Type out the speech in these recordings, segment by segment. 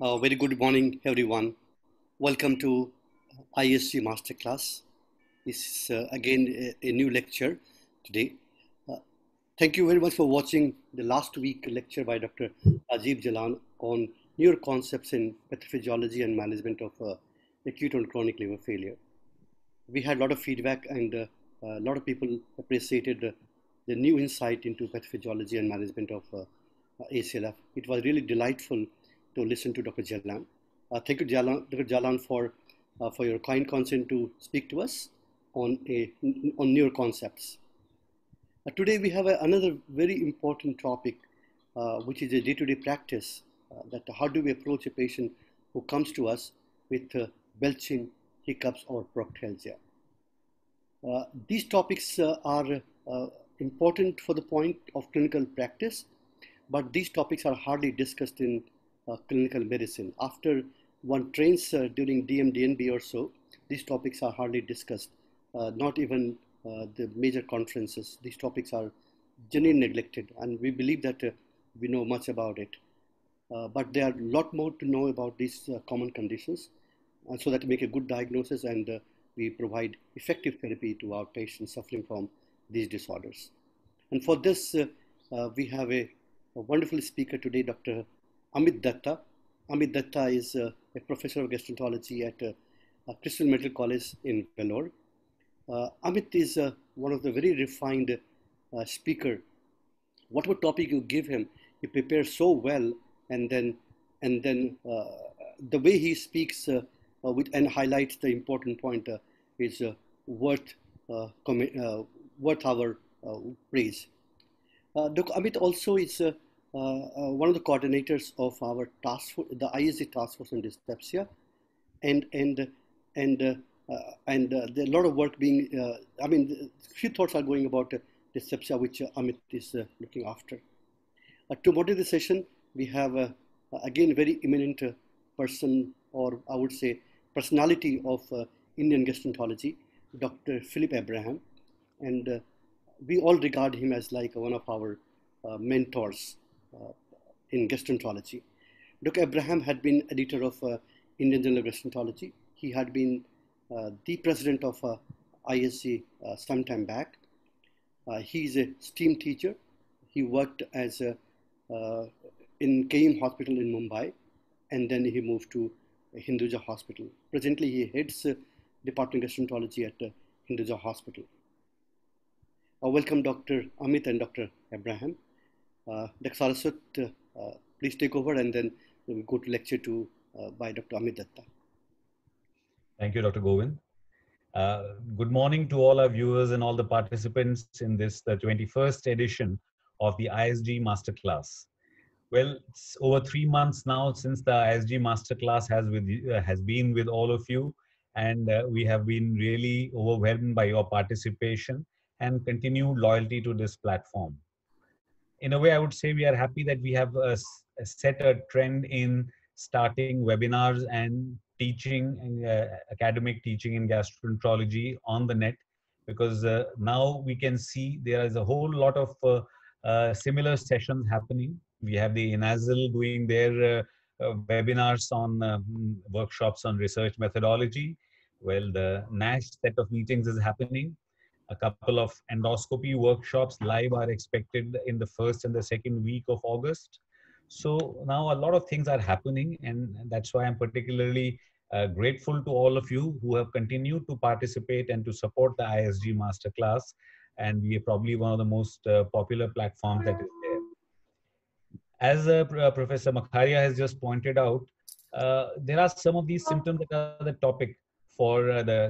Very good morning, everyone. Welcome to ISG Masterclass. This is again a new lecture today. Uh, Thank you very much for watching the last week lecture by Dr. Ajib Jalan on newer concepts in pathophysiology and management of acute and chronic liver failure. We had a lot of feedback and a lot of people appreciated the new insight into pathophysiology and management of ACLF. It was really delightful to listen to Dr. Jalan. Thank you, Dr. Jalan, for your kind consent to speak to us on newer concepts. Today we have another very important topic, which is a day-to-day practice. That how do we approach a patient who comes to us with belching, hiccups, or proctalgia? These topics are important for the point of clinical practice, but these topics are hardly discussed in clinical medicine. After one trains during DMDNB or so, these topics are hardly discussed, not even the major conferences. These topics are generally neglected, and we believe that we know much about it. But there are a lot more to know about these common conditions, and so that we make a good diagnosis and we provide effective therapy to our patients suffering from these disorders. And for this, we have a wonderful speaker today, Dr. Amit Dutta. Amit Dutta is a professor of gastroenterology at Crystal Medical College in Vellore. Amit is one of the very refined speaker. Whatever topic you give him, he prepares so well, and then the way he speaks and highlights the important point is worth worth our praise. Dr. Amit also is one of the coordinators of our task force, the ISG task force on dyspepsia, and and and there's a lot of work being. Few thoughts are going about dyspepsia, which Amit is looking after. To moderate the session, we have again very eminent person, or I would say personality of Indian gastroenterology, Dr. Philip Abraham, and we all regard him as like one of our mentors uh, in gastroenterology. Dr. Abraham had been editor of Indian Journal of Gastroenterology. He had been the president of ISG some time back. He is a STEAM teacher. He worked as in KM Hospital in Mumbai, and then he moved to Hinduja Hospital. Presently, he heads Department of Gastroenterology at Hinduja Hospital. Welcome, Dr. Amit and Dr. Abraham. Dr. Saraswat, please take over, and then we go to lecture two by Dr. Amit Dutta. Thank you, Dr. Govind. Good morning to all our viewers and all the participants in this, the 21st edition of the ISG Masterclass. Well, it's over 3 months now since the ISG Masterclass has been with all of you, and we have been really overwhelmed by your participation and continued loyalty to this platform. In a way, I would say we are happy that we have set a trend in starting webinars and teaching, academic teaching in gastroenterology on the net, because now we can see there is a whole lot of similar sessions happening. We have the INAZL doing their webinars on workshops on research methodology. Well, the NASH set of meetings is happening. A couple of endoscopy workshops live are expected in the first and the second week of August. So now a lot of things are happening, and that's why I'm particularly grateful to all of you who have continued to participate and to support the ISG Masterclass. And we are probably one of the most popular platforms that is there. As Professor Makharia has just pointed out, there are some of these symptoms that are the topic for the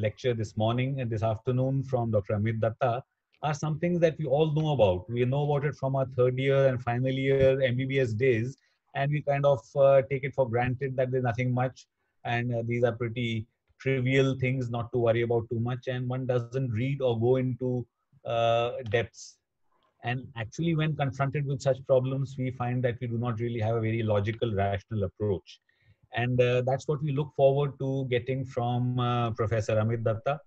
lecture this morning and this afternoon from Dr. Amit Dutta are some things that we all know about. We know about it from our third year and final year MBBS days, and we kind of take it for granted that there's nothing much, and these are pretty trivial things not to worry about too much, and one doesn't read or go into depths. And actually, when confronted with such problems, we find that we do not really have a very logical, rational approach. And that's what we look forward to getting from Professor Amit Dutta.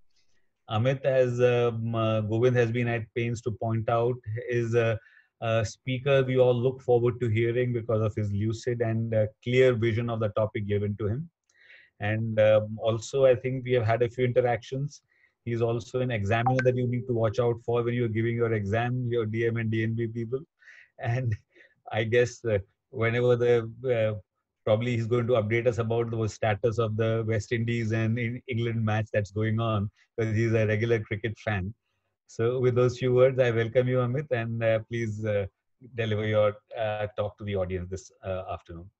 Amit, as Govind has been at pains to point out, is a speaker we all look forward to hearing because of his lucid and clear vision of the topic given to him. And also, I think we have had a few interactions. He's also an examiner that you need to watch out for when you're giving your exam, your DM and DNB people. And I guess whenever probably he's going to update us about the status of the West Indies and England match that's going on, because he's a regular cricket fan. So with those few words, I welcome you, Amit, and please deliver your talk to the audience this afternoon.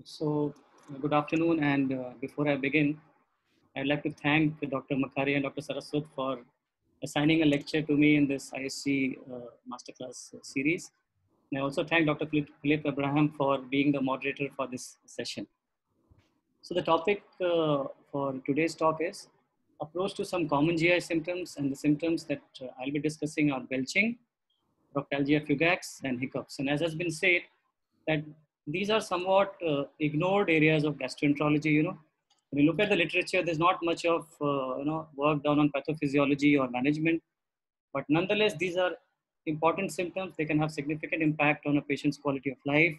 So, good afternoon, and before I begin, I'd like to thank Dr. Makkari and Dr. Saraswat for assigning a lecture to me in this ISG Masterclass series. And I also thank Dr. Philip Abraham for being the moderator for this session. So the topic for today's talk is approach to some common GI symptoms, and the symptoms that I'll be discussing are belching, Proctalgia, Fugax, and Hiccoughs. And as has been said, that these are somewhat ignored areas of gastroenterology. When you look at the literature, there's not much of work done on pathophysiology or management, but nonetheless, these are important symptoms. They can have significant impact on a patient's quality of life,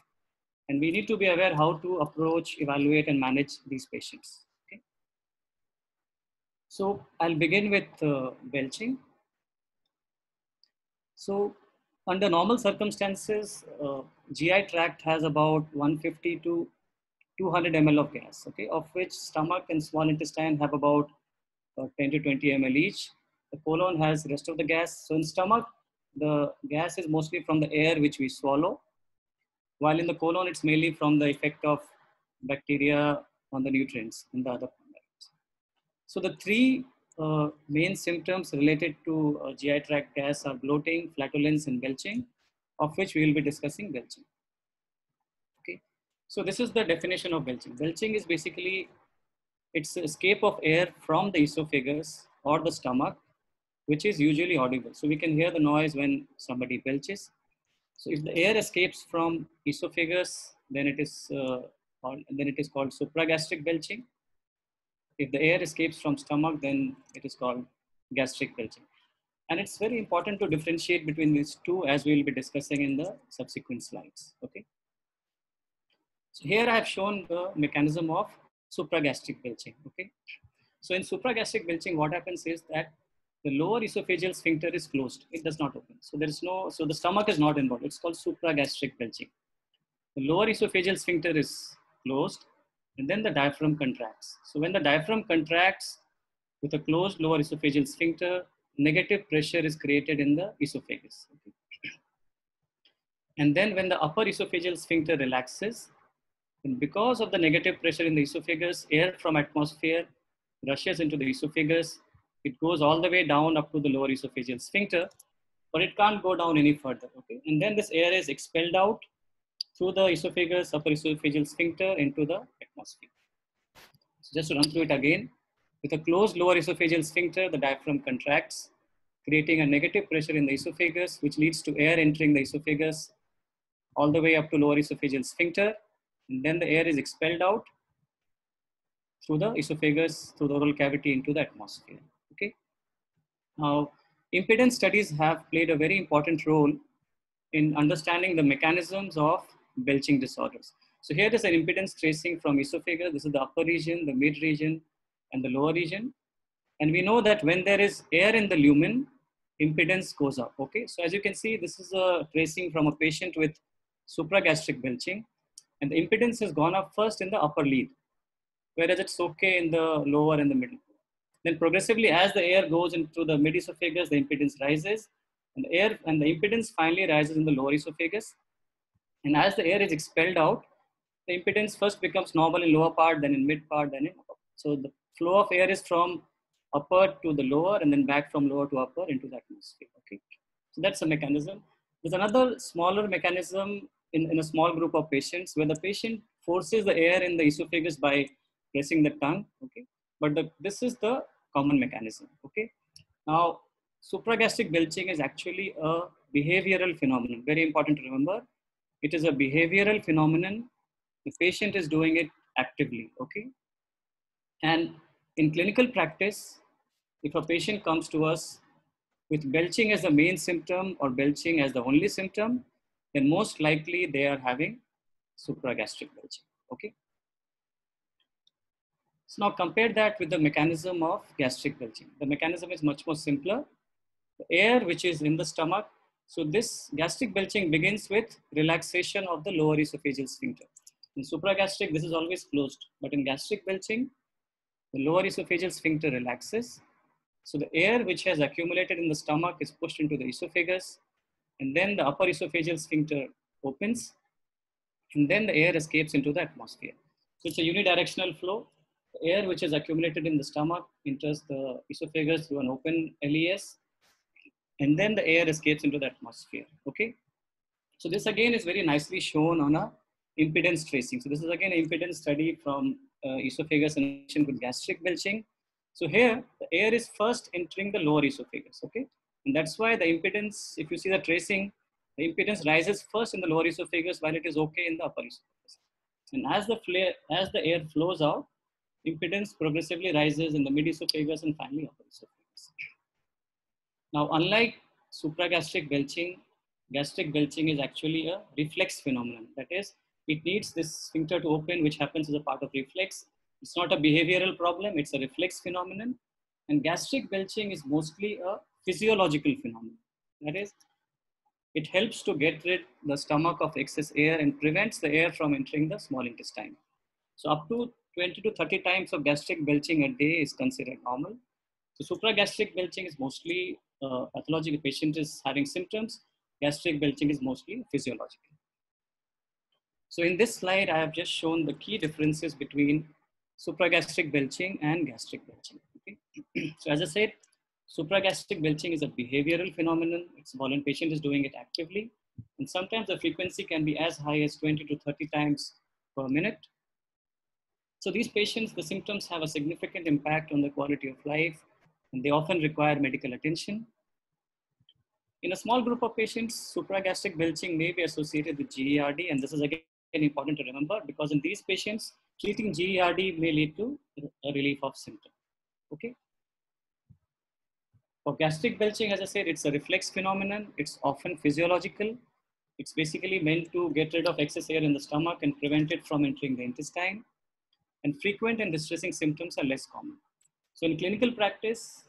and we need to be aware how to approach, evaluate, and manage these patients. Okay? So I'll begin with belching. So under normal circumstances, GI tract has about 150 to 200 ml of gas, okay, of which stomach and small intestine have about 10 to 20 ml each. The colon has the rest of the gas. So in stomach, the gas is mostly from the air which we swallow, while in the colon, it's mainly from the effect of bacteria on the nutrients in the other parts. So the three main symptoms related to GI tract gas are bloating, flatulence, and belching, of which we will be discussing belching. Okay, so this is the definition of belching. Belching is basically it's escape of air from the esophagus or the stomach, which is usually audible. So we can hear the noise when somebody belches. So if the air escapes from esophagus, then it is called supragastric belching. If the air escapes from stomach, then it is called gastric belching. And it's very important to differentiate between these two, as we will be discussing in the subsequent slides. Okay. So here I have shown the mechanism of supragastric belching. Okay. So in supragastric belching, what happens is that the lower esophageal sphincter is closed. It does not open. So so the stomach is not involved. It's called supragastric belching. The lower esophageal sphincter is closed, and then the diaphragm contracts. So when the diaphragm contracts with a closed lower esophageal sphincter, negative pressure is created in the esophagus. Okay. And then when the upper esophageal sphincter relaxes, and because of the negative pressure in the esophagus, air from atmosphere rushes into the esophagus. It goes all the way down up to the lower esophageal sphincter, but it can't go down any further. Okay, and then this air is expelled out through the esophagus, upper esophageal sphincter into the atmosphere. So just to run through it again, with a closed lower esophageal sphincter, the diaphragm contracts, creating a negative pressure in the esophagus, which leads to air entering the esophagus all the way up to lower esophageal sphincter. And then the air is expelled out through the esophagus, through the oral cavity into the atmosphere. Okay. Now, impedance studies have played a very important role in understanding the mechanisms of belching disorders. So here is an impedance tracing from esophagus. This is the upper region, the mid region, and the lower region. And we know that when there is air in the lumen, impedance goes up. Okay. So as you can see, this is a tracing from a patient with supragastric belching. And the impedance has gone up first in the upper lead, whereas it's okay in the lower and the middle. Then progressively, as the air goes into the mid esophagus, the impedance rises, and the impedance finally rises in the lower esophagus. And as the air is expelled out, the impedance first becomes normal in lower part, then in mid part, then in upper. So the flow of air is from upper to the lower, and then back from lower to upper into the atmosphere. Okay, so that's a mechanism. There's another smaller mechanism in a small group of patients where the patient forces the air in the esophagus by pressing the tongue. Okay, but this is the common mechanism. Okay, now supragastric belching is actually a behavioral phenomenon. Very important to remember. It is a behavioral phenomenon. The patient is doing it actively, okay? And in clinical practice, if a patient comes to us with belching as the main symptom or belching as the only symptom, then most likely they are having supragastric belching, okay? So now compare that with the mechanism of gastric belching. The mechanism is much more simpler. The air which is in the stomach. So this gastric belching begins with relaxation of the lower esophageal sphincter. In supragastric, this is always closed, but in gastric belching, the lower esophageal sphincter relaxes. So the air which has accumulated in the stomach is pushed into the esophagus, and then the upper esophageal sphincter opens, and then the air escapes into the atmosphere. So it's a unidirectional flow. The air which is accumulated in the stomach enters the esophagus through an open LES, and then the air escapes into the atmosphere, okay? So this again is very nicely shown on a impedance tracing. So this is again an impedance study from esophagus in relation with gastric belching. So here, the air is first entering the lower esophagus, okay? And that's why the impedance, if you see the tracing, the impedance rises first in the lower esophagus while it is okay in the upper esophagus. And as the air flows out, impedance progressively rises in the mid esophagus and finally upper esophagus. Now, unlike supragastric belching, gastric belching is actually a reflex phenomenon. That is, it needs this sphincter to open, which happens as a part of reflex. It's not a behavioral problem, it's a reflex phenomenon. And gastric belching is mostly a physiological phenomenon. That is, it helps to get rid the stomach of excess air and prevents the air from entering the small intestine. So up to 20 to 30 times of gastric belching a day is considered normal. So supragastric belching is mostly pathological. Patient is having symptoms. Gastric belching is mostly physiological. So in this slide, I have just shown the key differences between supragastric belching and gastric belching. Okay? So as I said, supragastric belching is a behavioral phenomenon. It's voluntary. Patient is doing it actively. And sometimes the frequency can be as high as 20 to 30 times per minute. So these patients, the symptoms have a significant impact on the quality of life, and they often require medical attention. In a small group of patients, supragastric belching may be associated with GERD, and this is again important to remember because in these patients, treating GERD may lead to a relief of symptom. Okay. For gastric belching, as I said, it's a reflex phenomenon. It's often physiological. It's basically meant to get rid of excess air in the stomach and prevent it from entering the intestine. And frequent and distressing symptoms are less common. So in clinical practice,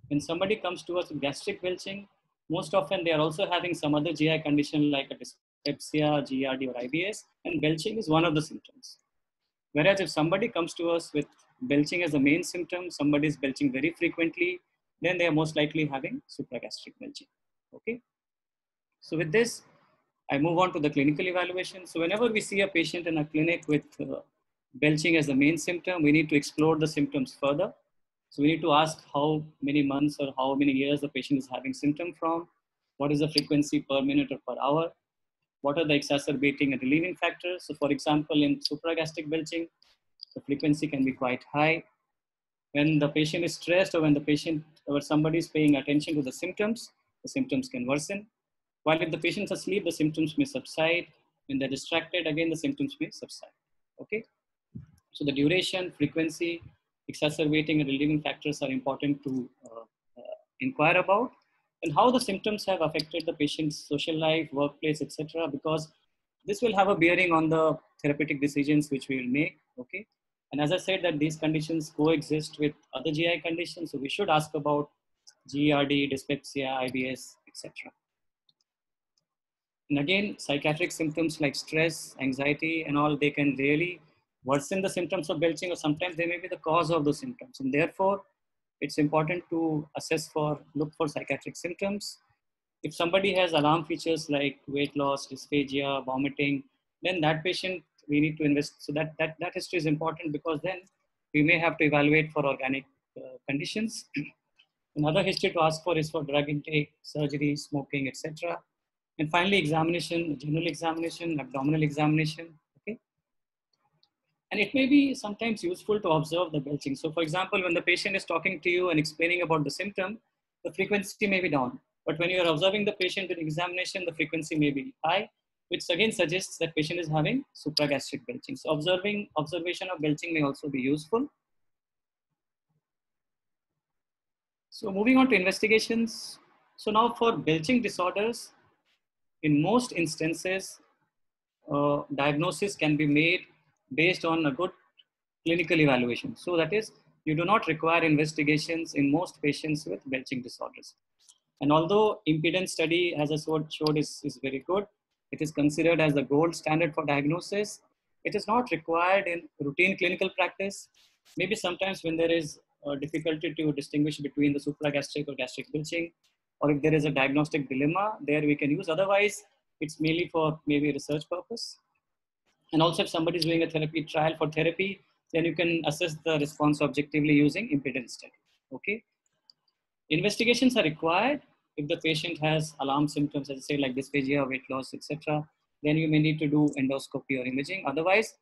when somebody comes to us with gastric belching, most often they are also having some other GI condition like a dyspepsia, GERD or IBS, and belching is one of the symptoms. Whereas if somebody comes to us with belching as the main symptom, somebody is belching very frequently, then they are most likely having supragastric belching. Okay. So with this, I move on to the clinical evaluation. So whenever we see a patient in a clinic with belching as the main symptom, we need to explore the symptoms further. So we need to ask how many months or how many years the patient is having symptom from, what is the frequency per minute or per hour, what are the exacerbating and relieving factors. So for example, in supragastric belching, the frequency can be quite high. When the patient is stressed or when the patient or somebody is paying attention to the symptoms can worsen. While if the patient is asleep, the symptoms may subside. When they're distracted, again, the symptoms may subside. Okay. So the duration, frequency, exacerbating and relieving factors are important to inquire about, and how the symptoms have affected the patient's social life, workplace, etc. Because this will have a bearing on the therapeutic decisions which we will make. Okay. And as I said that these conditions coexist with other GI conditions, so we should ask about GERD, dyspepsia, IBS, etc. And again, psychiatric symptoms like stress, anxiety, and all, they can really worsen the symptoms of belching, or sometimes they may be the cause of those symptoms. And therefore, it's important to look for psychiatric symptoms. If somebody has alarm features like weight loss, dysphagia, vomiting, then that patient, we need to invest. So that history is important because then we may have to evaluate for organic conditions. Another history to ask for is for drug intake, surgery, smoking, etc. And finally, examination, general examination, abdominal examination. Okay. And it may be sometimes useful to observe the belching. So for example, when the patient is talking to you and explaining about the symptom, the frequency may be down. But when you are observing the patient in examination, the frequency may be high. which again suggests that patient is having supragastric belching. So observation of belching may also be useful. So moving on to investigations. So now for belching disorders, in most instances, diagnosis can be made based on a good clinical evaluation. So that is, you do not require investigations in most patients with belching disorders. And although impedance study, as I showed, is very good, it is considered as the gold standard for diagnosis. It is not required in routine clinical practice. Maybe sometimes when there is a difficulty to distinguish between the supragastric or gastric belching, or if there is a diagnostic dilemma, there we can use. Otherwise, it's mainly for maybe research purpose. And also if somebody is doing a therapy trial for therapy, then you can assess the response objectively using impedance study. Okay. Investigations are required if the patient has alarm symptoms, as I say, like dysphagia, weight loss, etc. Then you may need to do endoscopy or imaging. Otherwise,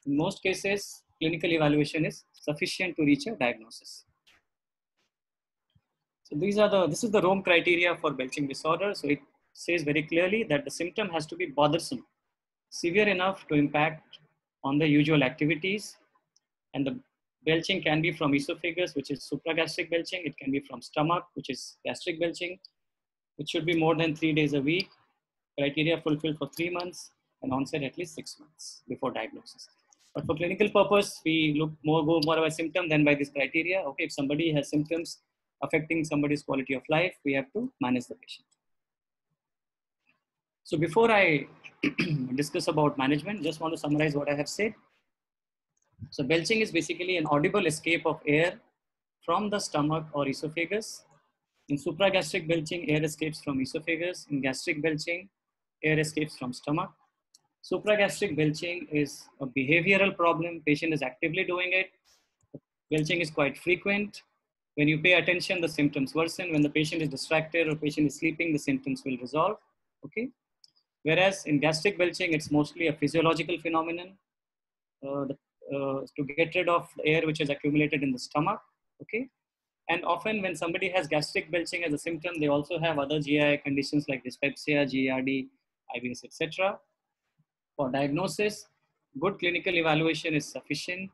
in most cases, clinical evaluation is sufficient to reach a diagnosis. So this is the Rome criteria for belching disorder. So it says very clearly that the symptom has to be bothersome, severe enough to impact on the usual activities, and the belching can be from esophagus, which is supragastric belching. It can be from stomach, which is gastric belching. It should be more than 3 days a week. Criteria fulfilled for 3 months, and onset at least 6 months before diagnosis. But for clinical purpose, we go more by symptom than by this criteria. Okay, if somebody has symptoms affecting somebody's quality of life, we have to manage the patient. So before I discuss about management, just want to summarize what I have said. So belching is basically an audible escape of air from the stomach or esophagus. In supragastric belching, air escapes from esophagus. In gastric belching, air escapes from stomach. Supragastric belching is a behavioral problem. Patient is actively doing it. Belching is quite frequent. When you pay attention, the symptoms worsen. When the patient is distracted or patient is sleeping, the symptoms will resolve. Okay. Whereas in gastric belching, it's mostly a physiological phenomenon to get rid of the air which is accumulated in the stomach. Okay. And often when somebody has gastric belching as a symptom, they also have other GI conditions like dyspepsia, GERD, IBS, etc. For diagnosis, good clinical evaluation is sufficient.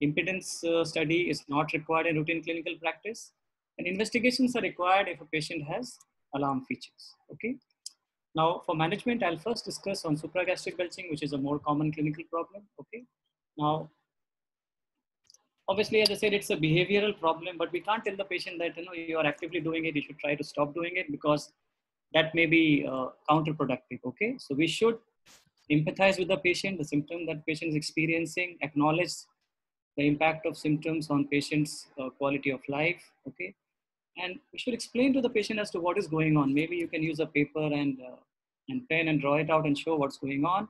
Impedance study is not required in routine clinical practice. And investigations are required if a patient has alarm features. Okay. Now for management, I'll first discuss on supragastric belching, which is a more common clinical problem. Okay. Now, obviously, as I said, it's a behavioral problem, but we can't tell the patient that you are actively doing it, you should try to stop doing it, because that may be counterproductive. Okay, so we should empathize with the patient, the symptom that patient is experiencing, acknowledge the impact of symptoms on patient's quality of life. Okay, and we should explain to the patient as to what is going on. Maybe you can use a paper and pen and draw it out and show what's going on,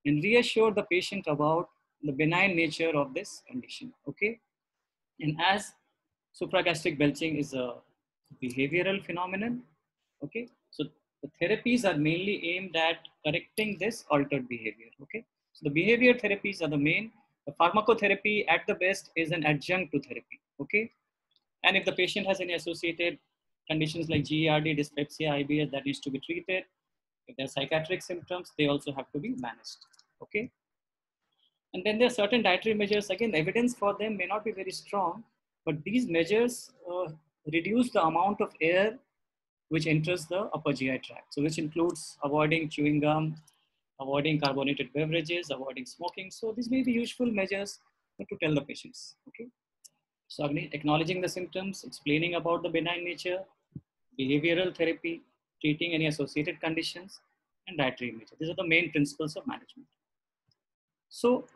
and reassure the patient about the benign nature of this condition. Okay, and as supragastric belching is a behavioral phenomenon, okay, so the therapies are mainly aimed at correcting this altered behavior. Okay, so the behavior therapies are the main. The pharmacotherapy at the best is an adjunct to therapy. Okay, and if the patient has any associated conditions like GERD, dyspepsia, IBS, that needs to be treated. If there are psychiatric symptoms, they also have to be managed. Okay, and then there are certain dietary measures. Again, the evidence for them may not be very strong, but these measures reduce the amount of air which enters the upper GI tract. So which includes avoiding chewing gum, avoiding carbonated beverages, avoiding smoking. So these may be useful measures to tell the patients. Okay. So again, acknowledging the symptoms, explaining about the benign nature, behavioral therapy, treating any associated conditions, and dietary measures. These are the main principles of management. So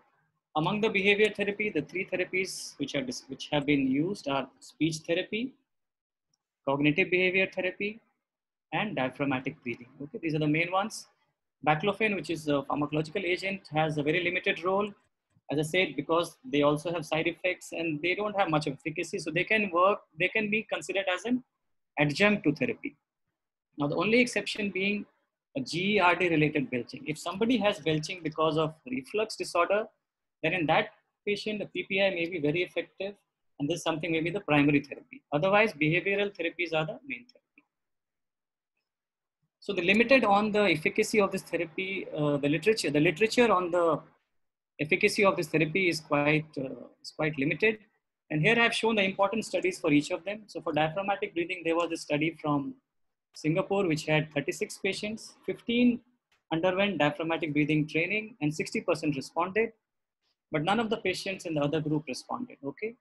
among the behavior therapy, the 3 therapies which have been used are speech therapy, cognitive behavior therapy, and diaphragmatic breathing. Okay, these are the main ones. Baclofen, which is a pharmacological agent, has a very limited role, as I said, because they also have side effects and they don't have much efficacy. So they can be considered as an adjunct to therapy. Now, the only exception being a GERD related belching. If somebody has belching because of reflux disorder, then in that patient, the PPI may be very effective, and this is something maybe the primary therapy. Otherwise, behavioral therapies are the main therapy. So the limited on the efficacy of this therapy, the literature on the efficacy of this therapy is quite limited. And here I have shown the important studies for each of them. So for diaphragmatic breathing, there was a study from Singapore, which had 36 patients, 15 underwent diaphragmatic breathing training and 60% responded, but none of the patients in the other group responded, okay?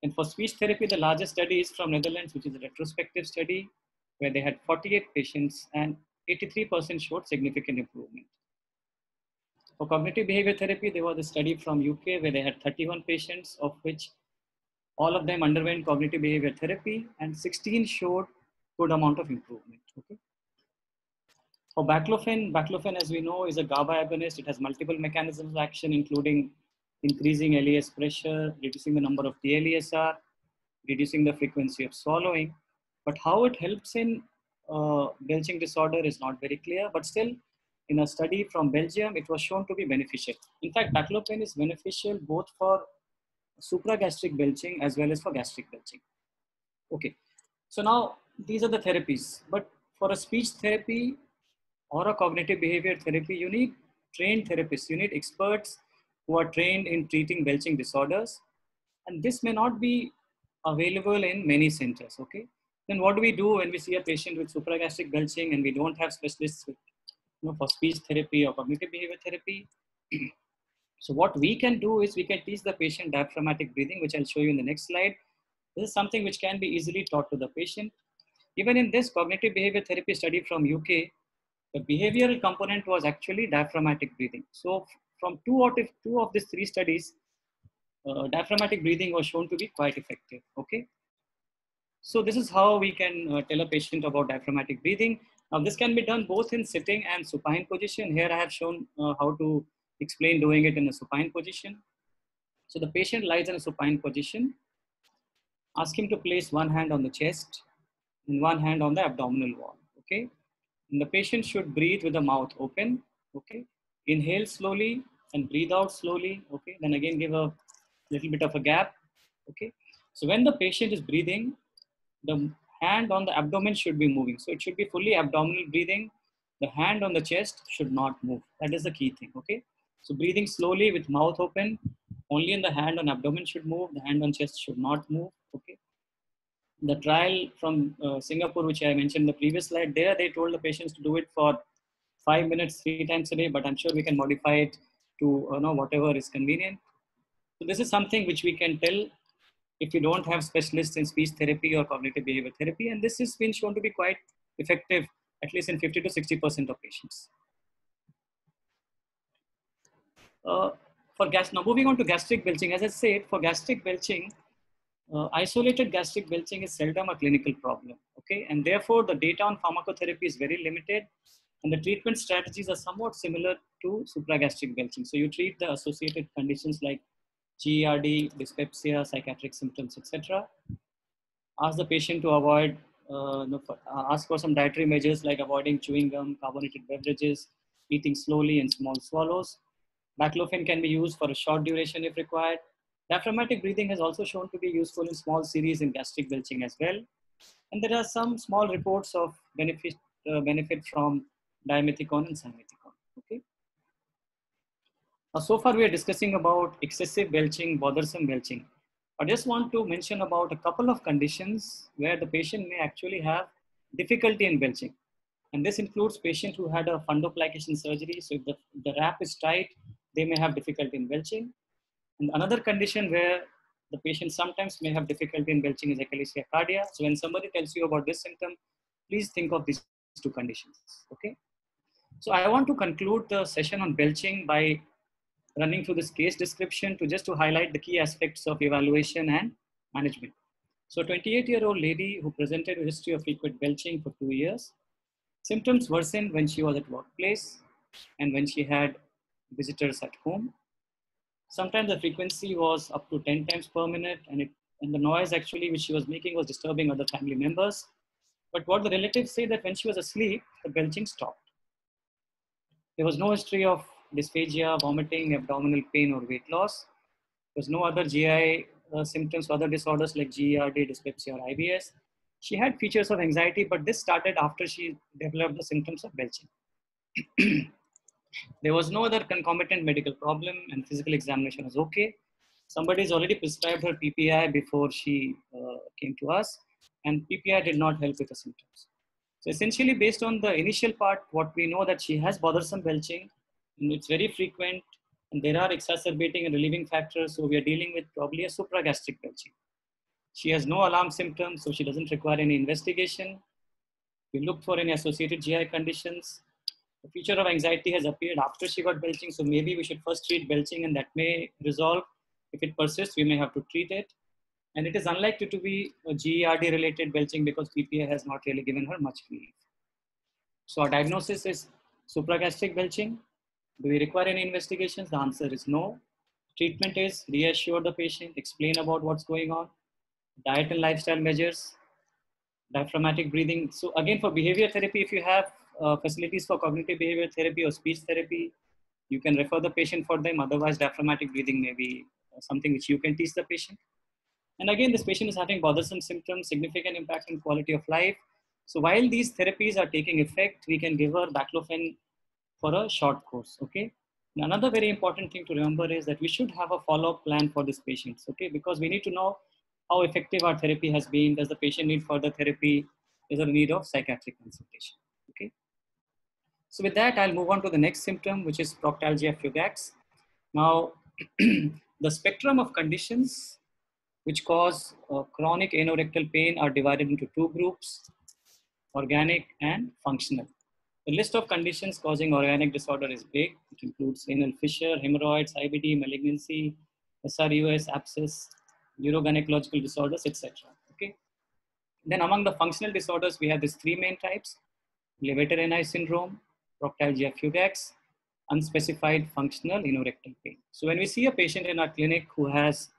And for speech therapy, the largest study is from Netherlands, which is a retrospective study where they had 48 patients and 83% showed significant improvement. For cognitive behavior therapy, there was a study from UK where they had 31 patients, of which all of them underwent cognitive behavior therapy and 16 showed good amount of improvement, okay? For baclofen, as we know, is a GABA agonist. It has multiple mechanisms of action, including increasing LES pressure, reducing the number of DLESR, reducing the frequency of swallowing. But how it helps in belching disorder is not very clear. But still, in a study from Belgium, it was shown to be beneficial. In fact, baclofen is beneficial both for supragastric belching as well as for gastric belching. Okay, so now these are the therapies. But for a speech therapy, or a cognitive behavior therapy, you need trained therapists. You need experts who are trained in treating belching disorders. And this may not be available in many centers, okay? Then what do we do when we see a patient with supragastric belching and we don't have specialists with, for speech therapy or cognitive behavior therapy? So what we can do is we can teach the patient diaphragmatic breathing, which I'll show you in the next slide. This is something which can be easily taught to the patient. Even in this cognitive behavior therapy study from UK, the behavioral component was actually diaphragmatic breathing. So from two of these three studies, diaphragmatic breathing was shown to be quite effective, okay? So this is how we can tell a patient about diaphragmatic breathing. Now this can be done both in sitting and supine position. Here I have shown how to explain doing it in a supine position. So the patient lies in a supine position. Ask him to place one hand on the chest and one hand on the abdominal wall, okay? And the patient should breathe with the mouth open, okay? Inhale slowly and breathe out slowly, okay? Then again give a little bit of a gap, okay? So when the patient is breathing, the hand on the abdomen should be moving. So it should be fully abdominal breathing. The hand on the chest should not move. That is the key thing, okay? So breathing slowly with mouth open, only in the hand on abdomen should move, the hand on chest should not move, okay? The trial from Singapore, which I mentioned in the previous slide, there they told the patients to do it for 5 minutes, 3 times a day, but I'm sure we can modify it to whatever is convenient. So this is something which we can tell if you don't have specialists in speech therapy or cognitive behavior therapy, and this has been shown to be quite effective, at least in 50 to 60% of patients. Now moving on to gastric belching, as I said, for gastric belching, isolated gastric belching is seldom a clinical problem, okay? And therefore, the data on pharmacotherapy is very limited, and the treatment strategies are somewhat similar to supragastric belching. So you treat the associated conditions like GERD, dyspepsia, psychiatric symptoms, etc. Ask the patient to avoid, ask for some dietary measures like avoiding chewing gum, carbonated beverages, eating slowly and small swallows. Baclofen can be used for a short duration if required. Diaphragmatic breathing has also shown to be useful in small series in gastric belching as well. And there are some small reports of benefit from dimethicone and simethicone, okay? So far we are discussing about excessive belching, bothersome belching. I just want to mention about a couple of conditions where the patient may actually have difficulty in belching. And this includes patients who had a fundoplication surgery. So if the wrap is tight, they may have difficulty in belching. And another condition where the patient sometimes may have difficulty in belching is echinacea cardia. So when somebody tells you about this symptom, please think of these two conditions, okay? So I want to conclude the session on belching by running through this case description to highlight the key aspects of evaluation and management. So a 28-year-old lady who presented a history of frequent belching for 2 years. Symptoms worsened when she was at workplace and when she had visitors at home. Sometimes the frequency was up to 10 times per minute, and the noise actually which she was making was disturbing other family members. But what the relatives say that when she was asleep, the belching stopped. There was no history of dysphagia, vomiting, abdominal pain, or weight loss. There was no other GI symptoms or other disorders like GERD, dyspepsia, or IBS. She had features of anxiety, but this started after she developed the symptoms of belching. There was no other concomitant medical problem and physical examination was okay. Somebody's already prescribed her PPI before she came to us, and PPI did not help with the symptoms. So essentially, based on the initial part, what we know that she has bothersome belching, and it's very frequent, and there are exacerbating and relieving factors. So we are dealing with probably a supragastric belching. She has no alarm symptoms, so she doesn't require any investigation. We look for any associated GI conditions. The feature of anxiety has appeared after she got belching, so maybe we should first treat belching and that may resolve. If it persists, we may have to treat it. And it is unlikely to be a GERD related belching because PPI has not really given her much relief. So our diagnosis is supragastric belching. Do we require any investigations? The answer is no. Treatment is reassure the patient, explain about what's going on, diet and lifestyle measures, diaphragmatic breathing. So again, for behavior therapy, if you have facilities for cognitive behavior therapy or speech therapy, you can refer the patient for them. Otherwise, diaphragmatic breathing may be something which you can teach the patient. And again, this patient is having bothersome symptoms, significant impact on quality of life. So while these therapies are taking effect, we can give her baclofen for a short course, okay? And another very important thing to remember is that we should have a follow-up plan for these patients, okay? Because we need to know how effective our therapy has been. Does the patient need further therapy? Is there a need of psychiatric consultation, okay? So with that, I'll move on to the next symptom, which is Proctalgia fugax. Now, the spectrum of conditions which cause chronic anorectal pain are divided into two groups, organic and functional. The list of conditions causing organic disorder is big. It includes anal fissure, hemorrhoids, IBD, malignancy, SRUS, abscess, urogynecological disorders, etc. Okay. Then among the functional disorders, we have these three main types: Levator-Ani syndrome, Proctalgia fugax, unspecified functional anorectal pain. So when we see a patient in our clinic who has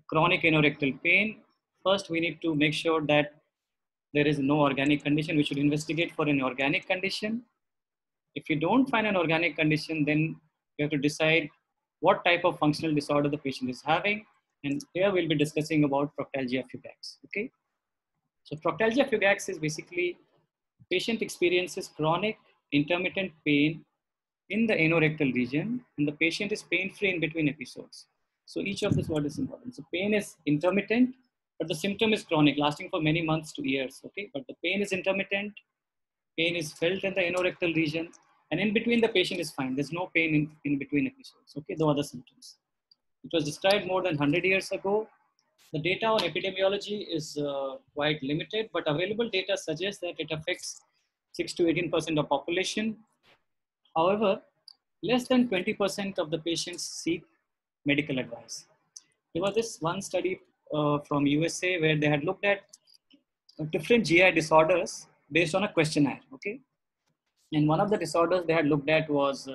chronic anorectal pain, first we need to make sure that there is no organic condition. We should investigate for an organic condition. If you don't find an organic condition, then you have to decide what type of functional disorder the patient is having. And here we'll be discussing about Proctalgia fugax. Okay. So Proctalgia fugax is basically patient experiences chronic intermittent pain in the anorectal region, and the patient is pain-free in between episodes. So each of this word is important. So pain is intermittent, but the symptom is chronic, lasting for many months to years. Okay, but the pain is intermittent. Pain is felt in the anorectal region, and in between the patient is fine. There's no pain in between episodes. Okay, no other symptoms. It was described more than 100 years ago. The data on epidemiology is quite limited, but available data suggests that it affects 6 to 18% of population. However, less than 20% of the patients seek medical advice. There was this one study from USA where they had looked at different GI disorders based on a questionnaire. Okay, and one of the disorders they had looked at was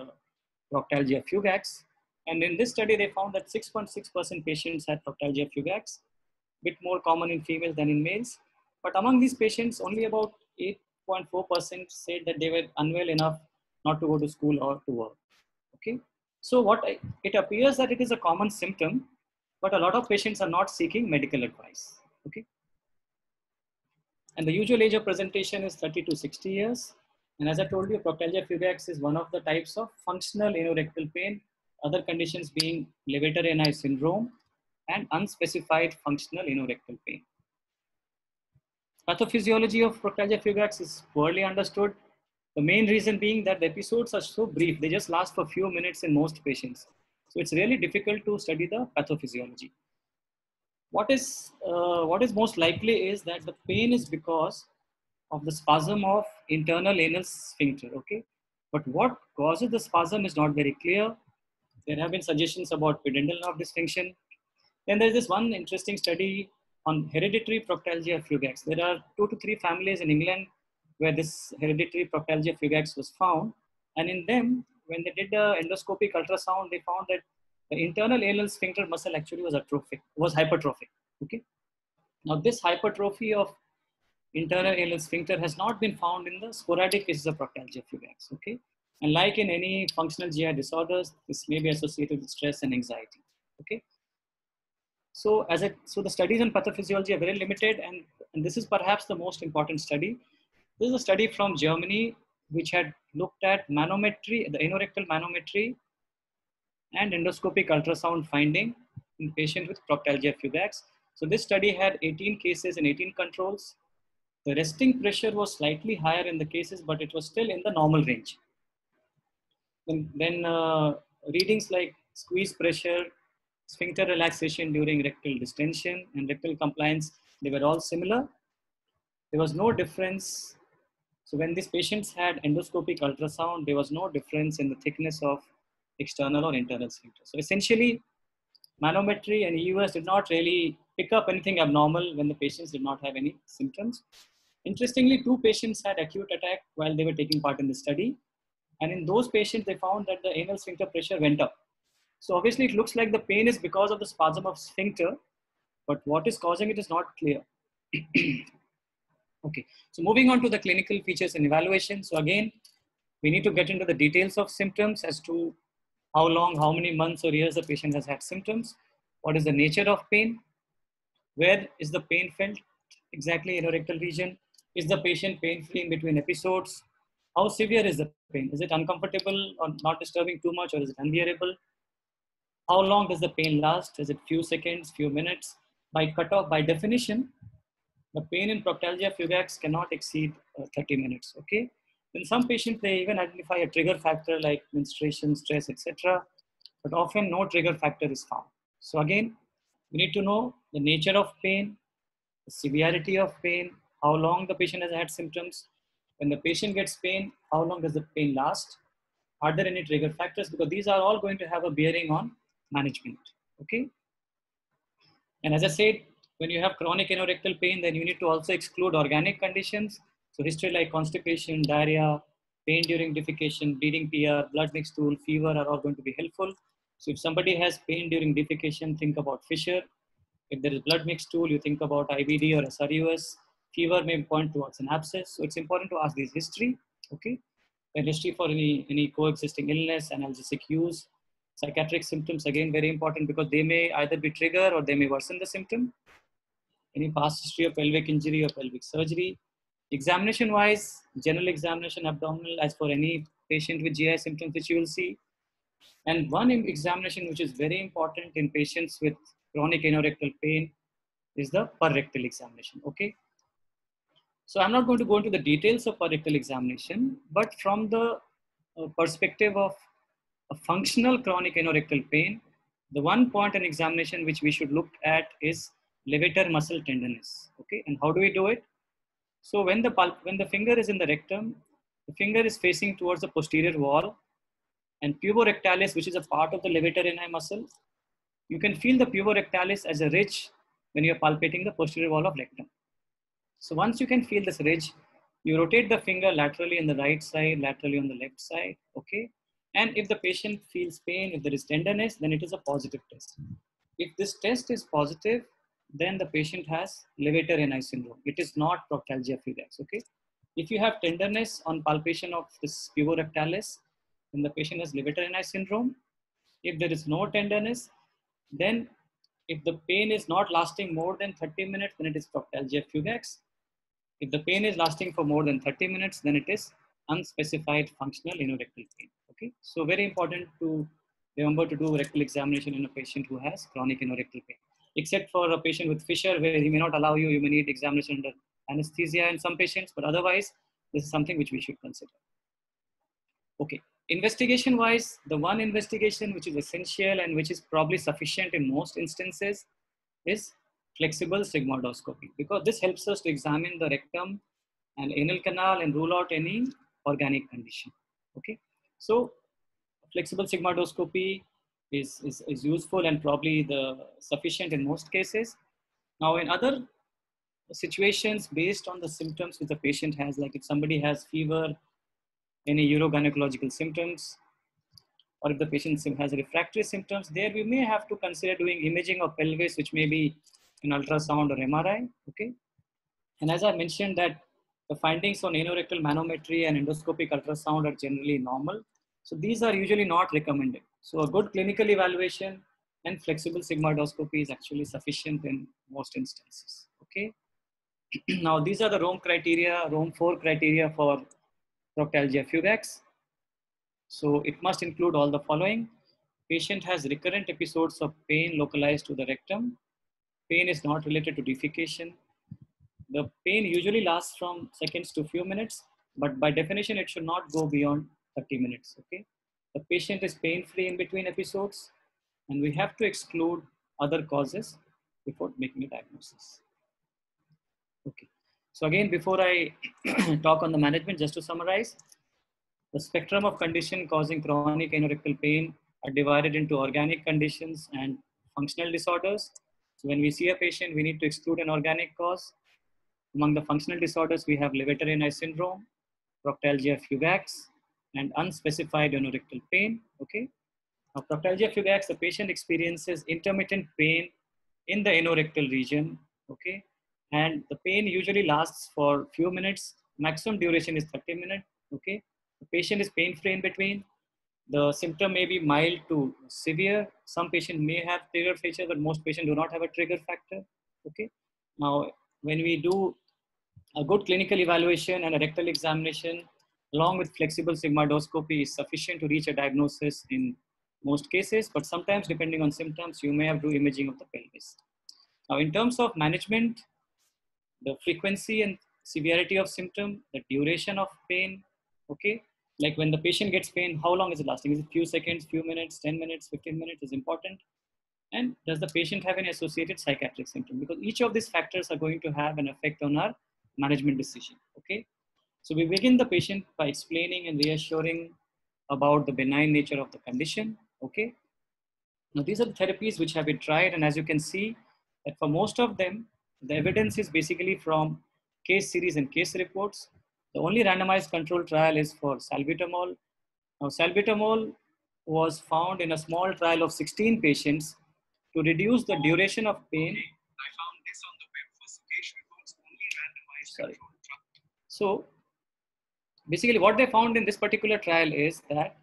Proctalgia fugax. And in this study, they found that 6.6% patients had Proctalgia fugax, a bit more common in females than in males. But among these patients, only about 8.4% said that they were unwell enough not to go to school or to work. Okay, so it appears that it is a common symptom, but a lot of patients are not seeking medical advice. Okay, and the usual age of presentation is 30 to 60 years. And as I told you, Proctalgia fugax is one of the types of functional anorectal pain, other conditions being Levator-Ani syndrome and unspecified functional anorectal pain. Pathophysiology of Proctalgia fugax is poorly understood. The main reason being that the episodes are so brief, they just last for a few minutes in most patients. So it's really difficult to study the pathophysiology. What is most likely is that the pain is because of the spasm of internal anal sphincter, okay? But what causes the spasm is not very clear. There have been suggestions about pudendal nerve dysfunction. Then there's this one interesting study on hereditary Proctalgia fugax. There are 2 to 3 families in England where this hereditary Proctalgia fugax was found. And in them, when they did the endoscopic ultrasound, they found that the internal anal sphincter muscle actually was hypertrophic. Okay. Now this hypertrophy of internal anal sphincter has not been found in the sporadic cases of Proctalgia fugax. Okay. And like in any functional GI disorders, this may be associated with stress and anxiety. Okay. So the studies on pathophysiology are very limited, and this is perhaps the most important study. This is a study from Germany which had looked at manometry, the anorectal manometry and endoscopic ultrasound finding in patients with Proctalgia fugax. So this study had 18 cases and 18 controls. The resting pressure was slightly higher in the cases, but it was still in the normal range. Then readings like squeeze pressure, sphincter relaxation during rectal distension, and rectal compliance, they were all similar. There was no difference. So when these patients had endoscopic ultrasound, there was no difference in the thickness of external or internal sphincter. So essentially, manometry and EUS did not really pick up anything abnormal when the patients did not have any symptoms. Interestingly, 2 patients had acute attack while they were taking part in the study. And in those patients, they found that the anal sphincter pressure went up. So obviously, it looks like the pain is because of the spasm of sphincter, but what is causing it is not clear. Okay, so moving on to the clinical features and evaluation. So again, we need to get into the details of symptoms as to how long, how many months or years the patient has had symptoms, what is the nature of pain, where is the pain felt exactly in the rectal region, is the patient pain-free in between episodes, how severe is the pain, is it uncomfortable or not disturbing too much, or is it unbearable, how long does the pain last, is it few seconds, few minutes. By cutoff, by definition, the pain in Proctalgia fugax cannot exceed 30 minutes, okay? In some patients, they even identify a trigger factor like menstruation, stress, etc. But often no trigger factor is found. So again, we need to know the nature of pain, the severity of pain, how long the patient has had symptoms. When the patient gets pain, how long does the pain last? Are there any trigger factors? Because these are all going to have a bearing on management, okay? And as I said, when you have chronic anorectal pain, then you need to also exclude organic conditions. So history like constipation, diarrhea, pain during defecation, bleeding PR, blood mixed stool, fever are all going to be helpful. So if somebody has pain during defecation, think about fissure. If there is blood mixed stool, you think about IBD or SRUS. Fever may point towards an abscess. So it's important to ask this history, okay? And history for any coexisting illness, analgesic use. Psychiatric symptoms, again, very important because they may either be trigger or they may worsen the symptom. Any past history of pelvic injury or pelvic surgery. Examination wise, general examination, abdominal, as for any patient with GI symptoms, which you will see. And one examination which is very important in patients with chronic anorectal pain is the per-rectal examination, okay? So I'm not going to go into the details of per-rectal examination, but from the perspective of a functional chronic anorectal pain, the one point in examination which we should look at is levator muscle tenderness, okay? And how do we do it? So when the finger is in the rectum, the finger is facing towards the posterior wall, and puborectalis, which is a part of the levator ani muscle, you can feel the puborectalis as a ridge when you're palpating the posterior wall of rectum. So once you can feel this ridge, you rotate the finger laterally on the right side, laterally on the left side, okay? And if the patient feels pain, if there is tenderness, then it is a positive test. If this test is positive, then the patient has levator ani syndrome. It is not Proctalgia fugax, okay? If you have tenderness on palpation of this puborectalis, then the patient has levator ani syndrome. If there is no tenderness, then if the pain is not lasting more than 30 minutes, then it is Proctalgia fugax. If the pain is lasting for more than 30 minutes, then it is unspecified functional anorectal pain. Okay, so very important to remember to do rectal examination in a patient who has chronic anorectal pain. Except for a patient with fissure, where he may not allow you, you may need examination under anesthesia in some patients, but otherwise, this is something which we should consider. Okay, investigation wise, the one investigation which is essential and which is probably sufficient in most instances is flexible sigmoidoscopy, because this helps us to examine the rectum and anal canal and rule out any organic condition. Okay, so flexible sigmoidoscopy is useful and probably the sufficient in most cases. Now in other situations, based on the symptoms which the patient has, like if somebody has fever, any urogynecological symptoms, or if the patient has refractory symptoms, there we may have to consider doing imaging of pelvis, which may be an ultrasound or MRI, okay? And as I mentioned that the findings on anorectal manometry and endoscopic ultrasound are generally normal. So these are usually not recommended. So a good clinical evaluation and flexible sigmoidoscopy is actually sufficient in most instances. Okay. Now these are the Rome criteria, Rome 4 criteria for Proctalgia fugax. So it must include all the following. Patient has recurrent episodes of pain localized to the rectum. Pain is not related to defecation. The pain usually lasts from seconds to few minutes, but by definition, it should not go beyond 30 minutes. Okay. The patient is pain-free in between episodes, and we have to exclude other causes before making a diagnosis. Okay. So again, before I talk on the management, just to summarize, the spectrum of condition causing chronic anorectal pain are divided into organic conditions and functional disorders. So when we see a patient, we need to exclude an organic cause. Among the functional disorders, we have levator-Raynaud syndrome, Proctalgia fugax, and unspecified anorectal pain. Okay. Now, Proctalgia fugax, the patient experiences intermittent pain in the anorectal region. Okay. And the pain usually lasts for few minutes. Maximum duration is 30 minutes. Okay. The patient is pain-free in between. The symptom may be mild to severe. Some patients may have trigger feature, but most patients do not have a trigger factor. Okay. Now, when we do a good clinical evaluation and a rectal examination, along with flexible sigmoidoscopy, is sufficient to reach a diagnosis in most cases, but sometimes, depending on symptoms, you may have to do imaging of the pelvis. Now, in terms of management, the frequency and severity of symptom, the duration of pain, okay? Like when the patient gets pain, how long is it lasting? Is it few seconds, few minutes, 10 minutes, 15 minutes is important. And does the patient have any associated psychiatric symptom? Because each of these factors are going to have an effect on our management decision, okay? So we begin the patient by explaining and reassuring about the benign nature of the condition, okay? Now these are the therapies which have been tried, and as you can see, that for most of them, the evidence is basically from case series and case reports. The only randomized control trial is for salbutamol. Now salbutamol was found in a small trial of 16 patients to reduce the duration of pain. I found this on the web for case reports, only randomized control trial. So basically what they found in this particular trial is that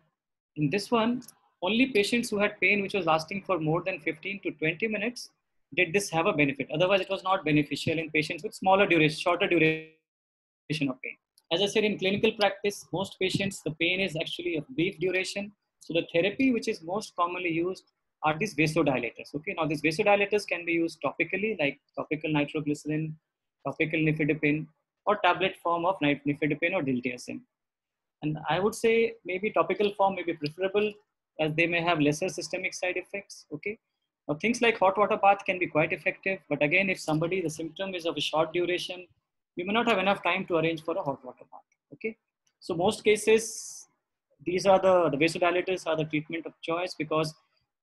in this one, only patients who had pain which was lasting for more than 15 to 20 minutes did this have a benefit. Otherwise, it was not beneficial in patients with smaller duration, shorter duration of pain. As I said, in clinical practice, most patients, the pain is actually of brief duration. So the therapy which is most commonly used are these vasodilators. Okay, now these vasodilators can be used topically, like topical nitroglycerin, topical nifedipine, or tablet form of nifedipine or diltiazem. And I would say maybe topical form may be preferable as they may have lesser systemic side effects. Okay. Now things like hot water bath can be quite effective, but again, if somebody, the symptom is of a short duration, we may not have enough time to arrange for a hot water bath. Okay. So most cases, these are the vasodilators are the treatment of choice because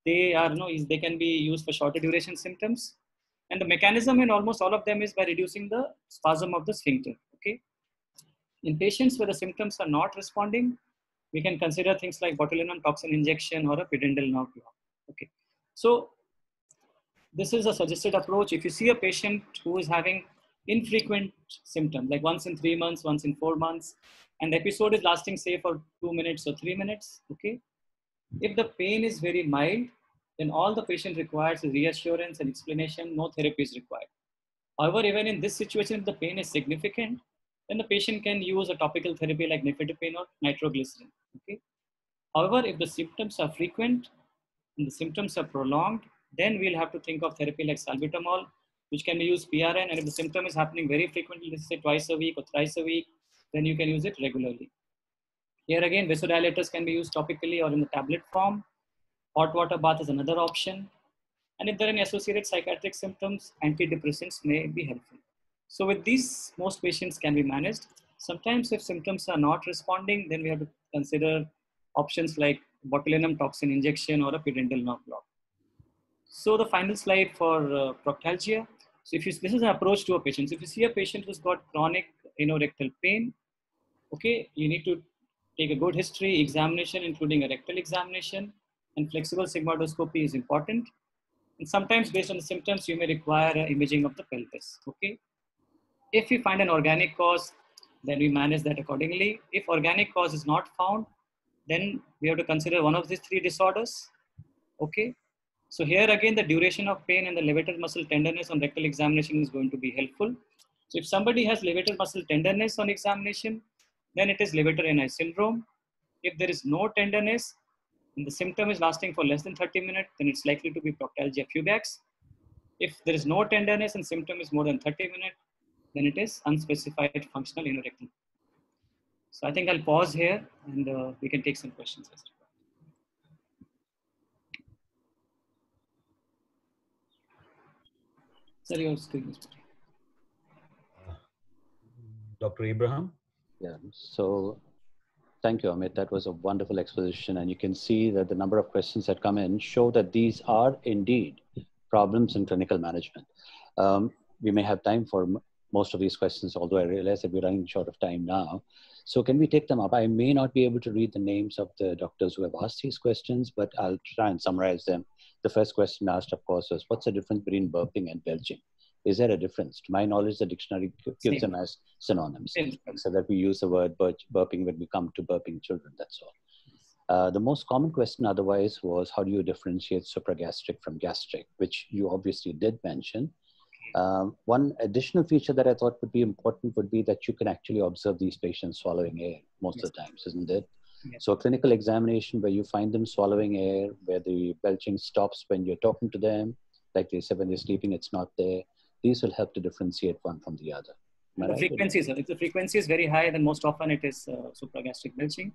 they are, they can be used for shorter duration symptoms. And the mechanism in almost all of them is by reducing the spasm of the sphincter. Okay. In patients where the symptoms are not responding, we can consider things like botulinum toxin injection or a pudendal nerve block. Okay, so this is a suggested approach. If you see a patient who is having infrequent symptoms, like once in 3 months, once in 4 months, and the episode is lasting say for 2 minutes or 3 minutes, okay, if the pain is very mild, then all the patient requires is reassurance and explanation, no therapy is required. However, even in this situation, if the pain is significant, then the patient can use a topical therapy like nifedipine or nitroglycerin. Okay. However, if the symptoms are frequent and the symptoms are prolonged, then we'll have to think of therapy like salbutamol, which can be used PRN. And if the symptom is happening very frequently, let's say twice a week or thrice a week, then you can use it regularly. Here again, vasodilators can be used topically or in the tablet form. Hot water bath is another option. And if there are any associated psychiatric symptoms, antidepressants may be helpful. So with these, most patients can be managed. Sometimes if symptoms are not responding, then we have to consider options like botulinum toxin injection or a pudendal nerve block. So the final slide for proctalgia. So if this is an approach to a patient. So if you see a patient who's got chronic anorectal pain, okay, you need to take a good history examination, including a rectal examination, and flexible sigmoidoscopy is important. And sometimes based on the symptoms, you may require imaging of the pelvis, okay? If we find an organic cause, then we manage that accordingly. If organic cause is not found, then we have to consider one of these 3 disorders, okay? So here again, the duration of pain and the levator muscle tenderness on rectal examination is going to be helpful. So if somebody has levator muscle tenderness on examination, then it is levator ani syndrome. If there is no tenderness and the symptom is lasting for less than 30 minutes, then it's likely to be Proctalgia fugax. If there is no tenderness and symptom is more than 30 minutes, then it is unspecified functional anorectal. So I think I'll pause here and we can take some questions. Sir, your screen is Dr. Abraham? Yeah, so thank you, Amit. That was a wonderful exposition. And you can see that the number of questions that come in show that these are indeed problems in clinical management. We may have time for most of these questions, although I realize that we're running short of time now. So can we take them up? I may not be able to read the names of the doctors who have asked these questions, but I'll try and summarize them. The first question asked, of course, was what's the difference between burping and belching? Is there a difference? To my knowledge, the dictionary gives them as synonyms, except that we use the word burping when we come to burping children, that's all. The most common question otherwise was, how do you differentiate supragastric from gastric, which you obviously did mention. One additional feature that I thought would be important would be that you can actually observe these patients swallowing air most of the times, isn't it? Yes. So a clinical examination where you find them swallowing air, where the belching stops when you're talking to them, like they said, when they're sleeping, it's not there. These will help to differentiate one from the other. The frequency, sir. If the frequency is very high, then most often it is supragastric belching.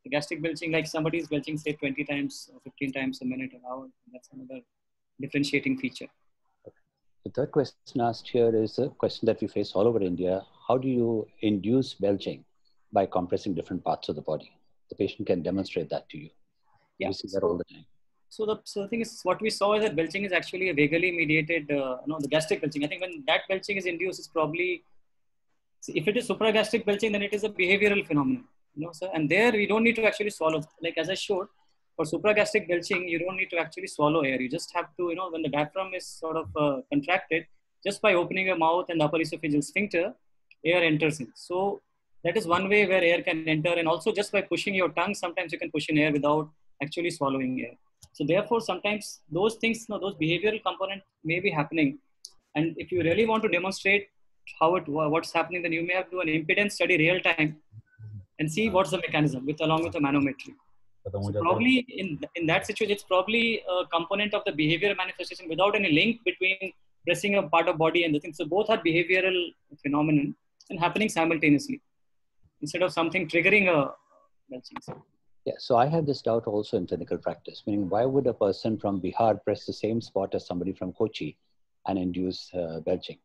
The gastric belching, like somebody is belching, say 20 times or 15 times a minute, an hour, that's another differentiating feature. The third question asked here is a question that we face all over India. How do you induce belching? By compressing different parts of the body. The patient can demonstrate that to you. Yeah. We see that all the time. So the thing is, what we saw is that belching is actually a vagally mediated, the gastric belching. I think when that belching is induced, it's probably, if it is supragastric belching, then it is a behavioral phenomenon, sir. And there we don't need to actually swallow. Like as I showed, for supragastric belching, you don't need to actually swallow air. You just have to, when the diaphragm is sort of contracted, just by opening your mouth and the upper esophageal sphincter, air enters in. So that is one way where air can enter. And also just by pushing your tongue, sometimes you can push in air without actually swallowing air. So therefore, sometimes those things, those behavioral components may be happening. And if you really want to demonstrate what's happening, then you may have to do an impedance study real time and see what's the mechanism along with the manometry. So probably in that situation, it's probably a component of the behavioral manifestation without any link between pressing a part of body and the thing. So both are behavioral phenomenon and happening simultaneously instead of something triggering a belching. Yeah, so I have this doubt also in clinical practice, meaning why would a person from Bihar press the same spot as somebody from Kochi and induce belching?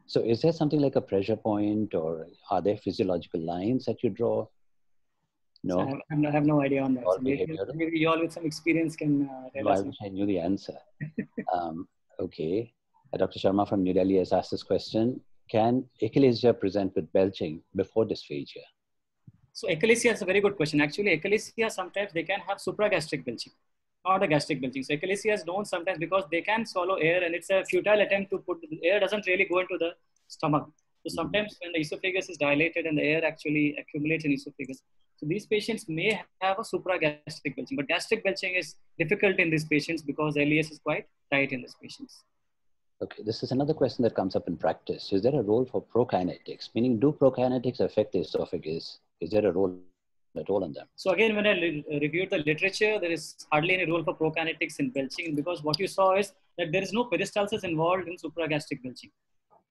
So is there something like a pressure point, or are there physiological lines that you draw? No? So I have no idea on that. So maybe you all with some experience can tell us. I wish I knew the answer. Okay. Dr. Sharma from New Delhi has asked this question. Can achalasia present with belching before dysphagia? So achalasia is a very good question. Actually, achalasia sometimes they can have supragastric belching, not a gastric belching. So achalasia is known sometimes because they can swallow air, and it's a futile attempt to put the air doesn't really go into the stomach. So sometimes when the esophagus is dilated and the air actually accumulates in esophagus, so these patients may have a supragastric belching, but gastric belching is difficult in these patients because the LES is quite tight in these patients. Okay, this is another question that comes up in practice. Is there a role for prokinetics? Meaning, do prokinetics affect the esophagus? Is there a role at all in them? So again, when I reviewed the literature, there is hardly any role for prokinetics in belching, because what you saw is that there is no peristalsis involved in supragastric belching.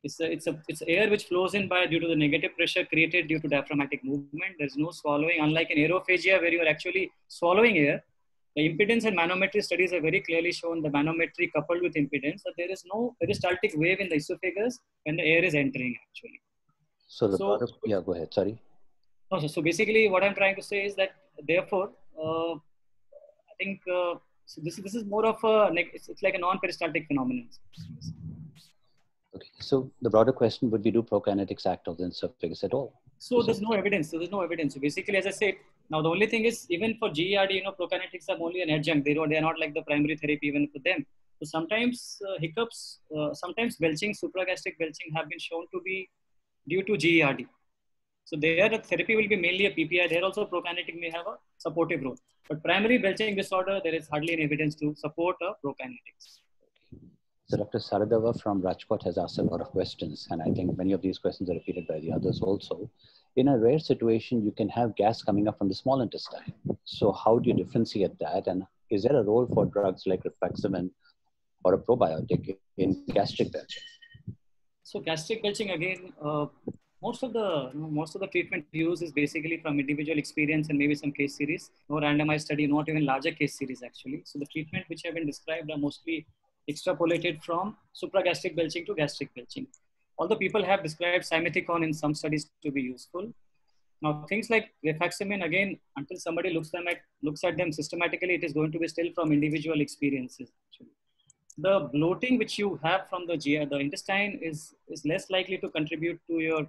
It's air which flows in due to the negative pressure created due to diaphragmatic movement. There's no swallowing, unlike in aerophagia where you are actually swallowing air. The impedance and manometry studies have very clearly shown the manometry coupled with impedance that there is no peristaltic wave in the esophagus when the air is entering actually. So yeah, go ahead. Sorry. No, so basically what I'm trying to say is that therefore, I think so this is more of it's like a non-peristaltic phenomenon. Okay, so the broader question would be, do prokinetics act on the esophagus at all? So there's no evidence. So there's no evidence. So basically, as I said, now the only thing is, even for GERD, prokinetics are only an adjunct. They are not like the primary therapy even for them. So sometimes hiccups, sometimes belching, supragastric belching have been shown to be due to GERD. So there the therapy will be mainly a PPI. There also prokinetic may have a supportive role. But primary belching disorder, there is hardly any evidence to support a prokinetics. So Dr. Saradava from Rajkot has asked a lot of questions, and I think many of these questions are repeated by the others also. In a rare situation, you can have gas coming up from the small intestine. So how do you differentiate that? And is there a role for drugs like rifaximin or a probiotic in gastric belching? So gastric belching again, most of the treatment used is basically from individual experience and maybe some case series, no randomized study, not even larger case series actually. So the treatment which have been described are mostly extrapolated from supragastric belching to gastric belching. Although people have described simethicone in some studies to be useful. Now things like rifaximin again, until somebody looks at them systematically, it is going to be still from individual experiences actually. The bloating which you have from the GI, the intestine is less likely to contribute to your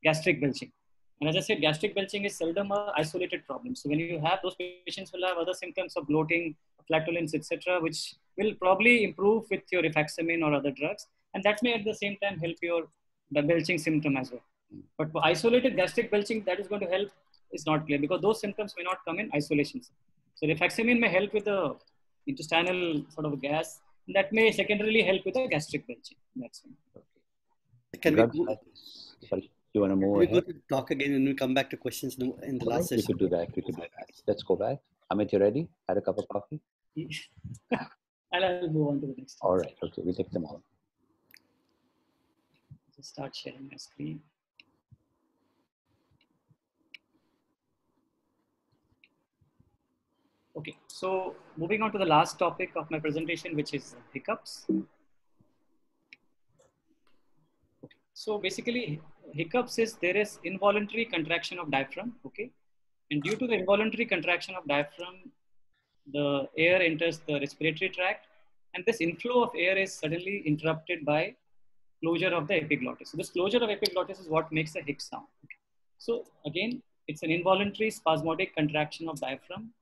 gastric belching. And as I said, gastric belching is seldom an isolated problem. So when you have those patients will have other symptoms of bloating, flatulence, etc., which will probably improve with your rifaximin or other drugs. And that may at the same time help the belching symptom as well. But for isolated gastric belching, that is going to help is not clear because those symptoms may not come in isolation. So rifaximin may help with the intestinal sort of gas. That may secondarily help with the gastric belching. That's it. Can Drugs we, like, sorry, you want to move we ahead? go to talk again and we come back to questions in the last We session? could do that. We could do that. Let's go back. Amit, you ready? Had a cup of coffee? I'll move on to the next one. All right. Okay, we'll take them all. Just start sharing my screen. Okay, so moving on to the last topic of my presentation, which is hiccups. Okay. So basically, hiccups is there is involuntary contraction of diaphragm. Okay, and due to the involuntary contraction of diaphragm, the air enters the respiratory tract, and this inflow of air is suddenly interrupted by closure of the epiglottis. So this closure of epiglottis is what makes a hic sound. Okay. So again, it's an involuntary spasmodic contraction of diaphragm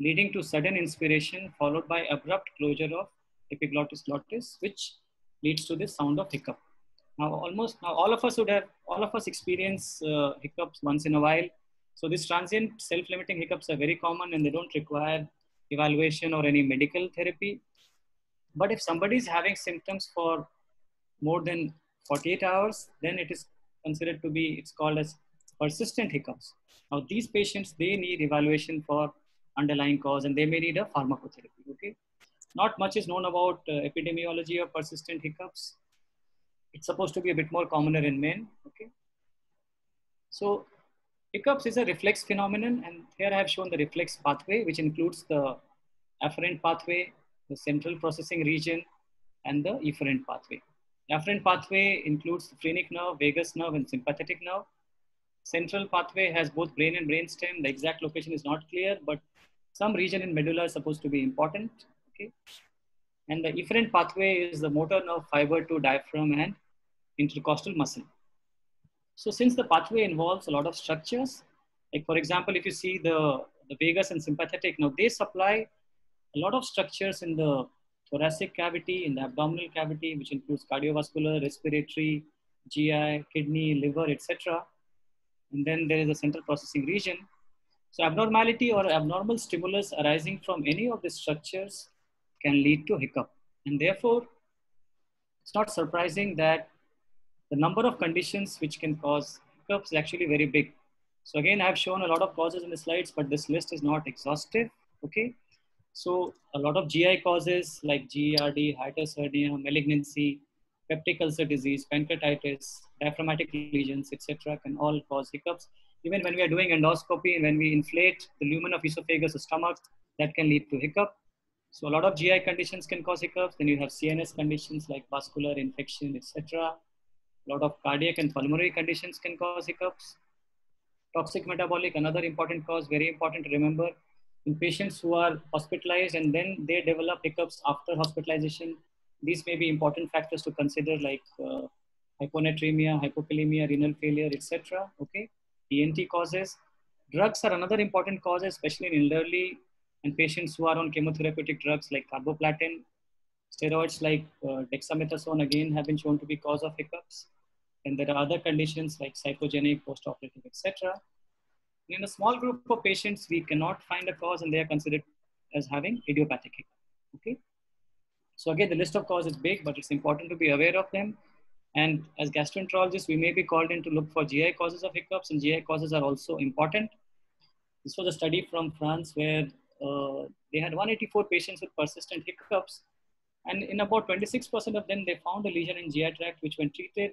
leading to sudden inspiration followed by abrupt closure of epiglottis glottis, which leads to this sound of hiccup. Now, all of us experience hiccups once in a while. So these transient self-limiting hiccups are very common and they don't require evaluation or any medical therapy. But if somebody is having symptoms for more than 48 hours, then it is considered to be, it's called as persistent hiccups. Now these patients, they need evaluation for underlying cause and they may need a pharmacotherapy, okay? Not much is known about epidemiology of persistent hiccups. It's supposed to be a bit more commoner in men, okay? So hiccups is a reflex phenomenon, and here I have shown the reflex pathway, which includes the afferent pathway, the central processing region, and the efferent pathway. The afferent pathway includes the phrenic nerve, vagus nerve, and sympathetic nerve. Central pathway has both brain and brainstem. The exact location is not clear, but some region in medulla is supposed to be important. Okay, and the efferent pathway is the motor nerve fiber to diaphragm and intercostal muscle. So since the pathway involves a lot of structures, like for example, if you see the vagus and sympathetic, now they supply a lot of structures in the thoracic cavity, in the abdominal cavity, which includes cardiovascular, respiratory, GI, kidney, liver, etc. And then there is a central processing region. So abnormality or abnormal stimulus arising from any of these structures can lead to hiccup. And therefore, it's not surprising that the number of conditions which can cause hiccups is actually very big. So again, I've shown a lot of causes in the slides, but this list is not exhaustive, okay? So a lot of GI causes like GERD, hiatus hernia, malignancy, peptic ulcer disease, pancreatitis, diaphragmatic lesions, etc. can all cause hiccups. Even when we are doing endoscopy, when we inflate the lumen of esophagus or stomach, that can lead to hiccup. So a lot of GI conditions can cause hiccups. Then you have CNS conditions like vascular infection, etc. A lot of cardiac and pulmonary conditions can cause hiccups. Toxic metabolic, another important cause, very important to remember. In patients who are hospitalized and then they develop hiccups after hospitalization, these may be important factors to consider like hyponatremia, hypokalemia, renal failure, etc. Okay, ENT causes. Drugs are another important cause, especially in elderly and patients who are on chemotherapeutic drugs like carboplatin. Steroids like dexamethasone again have been shown to be cause of hiccups. And there are other conditions like psychogenic, postoperative, etc. In a small group of patients, we cannot find a cause and they are considered as having idiopathic hiccup. Okay. So again, the list of causes is big, but it's important to be aware of them. And as gastroenterologists, we may be called in to look for GI causes of hiccups, and GI causes are also important. This was a study from France where they had 184 patients with persistent hiccups. And in about 26% of them, they found a lesion in GI tract, which when treated,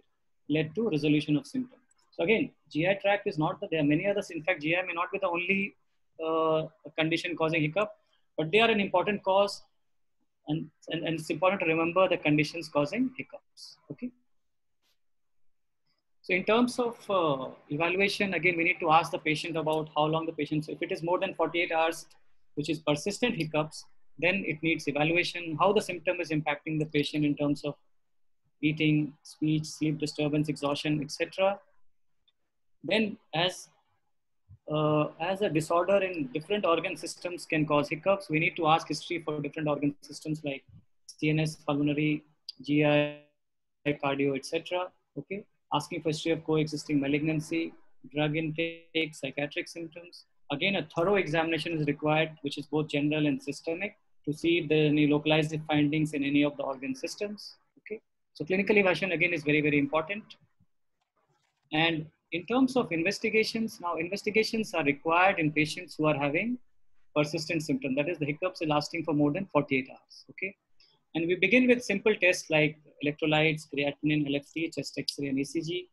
led to resolution of symptoms. So again, GI tract is not, there are many others. In fact, GI may not be the only condition causing hiccup, but they are an important cause. And it's important to remember the conditions causing hiccups. Okay. So in terms of evaluation, again, we need to ask the patient about how long the patient, so if it is more than 48 hours, which is persistent hiccups, then it needs evaluation, how the symptom is impacting the patient in terms of eating, speech, sleep disturbance, exhaustion, etc. Then as a disorder in different organ systems can cause hiccups, we need to ask history for different organ systems like CNS, pulmonary, GI, cardio, etc. Okay, asking for history of coexisting malignancy, drug intake, psychiatric symptoms. Again, a thorough examination is required, which is both general and systemic, to see if there are any localized findings in any of the organ systems. Okay, so clinical evaluation again is very, very important. And in terms of investigations, now investigations are required in patients who are having persistent symptoms. That is, the hiccups are lasting for more than 48 hours. Okay. And we begin with simple tests like electrolytes, creatinine, LFT, chest X-ray, and ECG.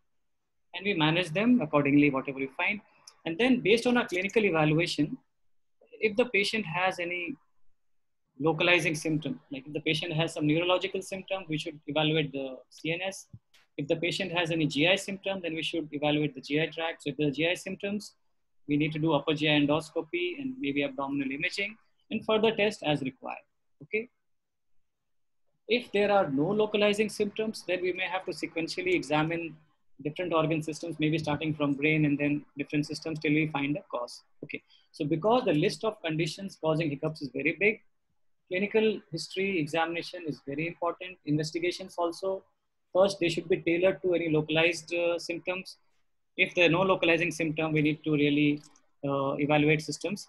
And we manage them accordingly, whatever we find. And then based on our clinical evaluation, if the patient has any localizing symptom, like if the patient has some neurological symptom, we should evaluate the CNS. If the patient has any GI symptom, then we should evaluate the GI tract. So if there are GI symptoms, we need to do upper GI endoscopy and maybe abdominal imaging and further test as required. Okay. If there are no localizing symptoms, then we may have to sequentially examine different organ systems, maybe starting from brain and then different systems till we find a cause. Okay. So because the list of conditions causing hiccups is very big, clinical history examination is very important. Investigations also, first they should be tailored to any localized symptoms. If there are no localizing symptom, we need to really evaluate systems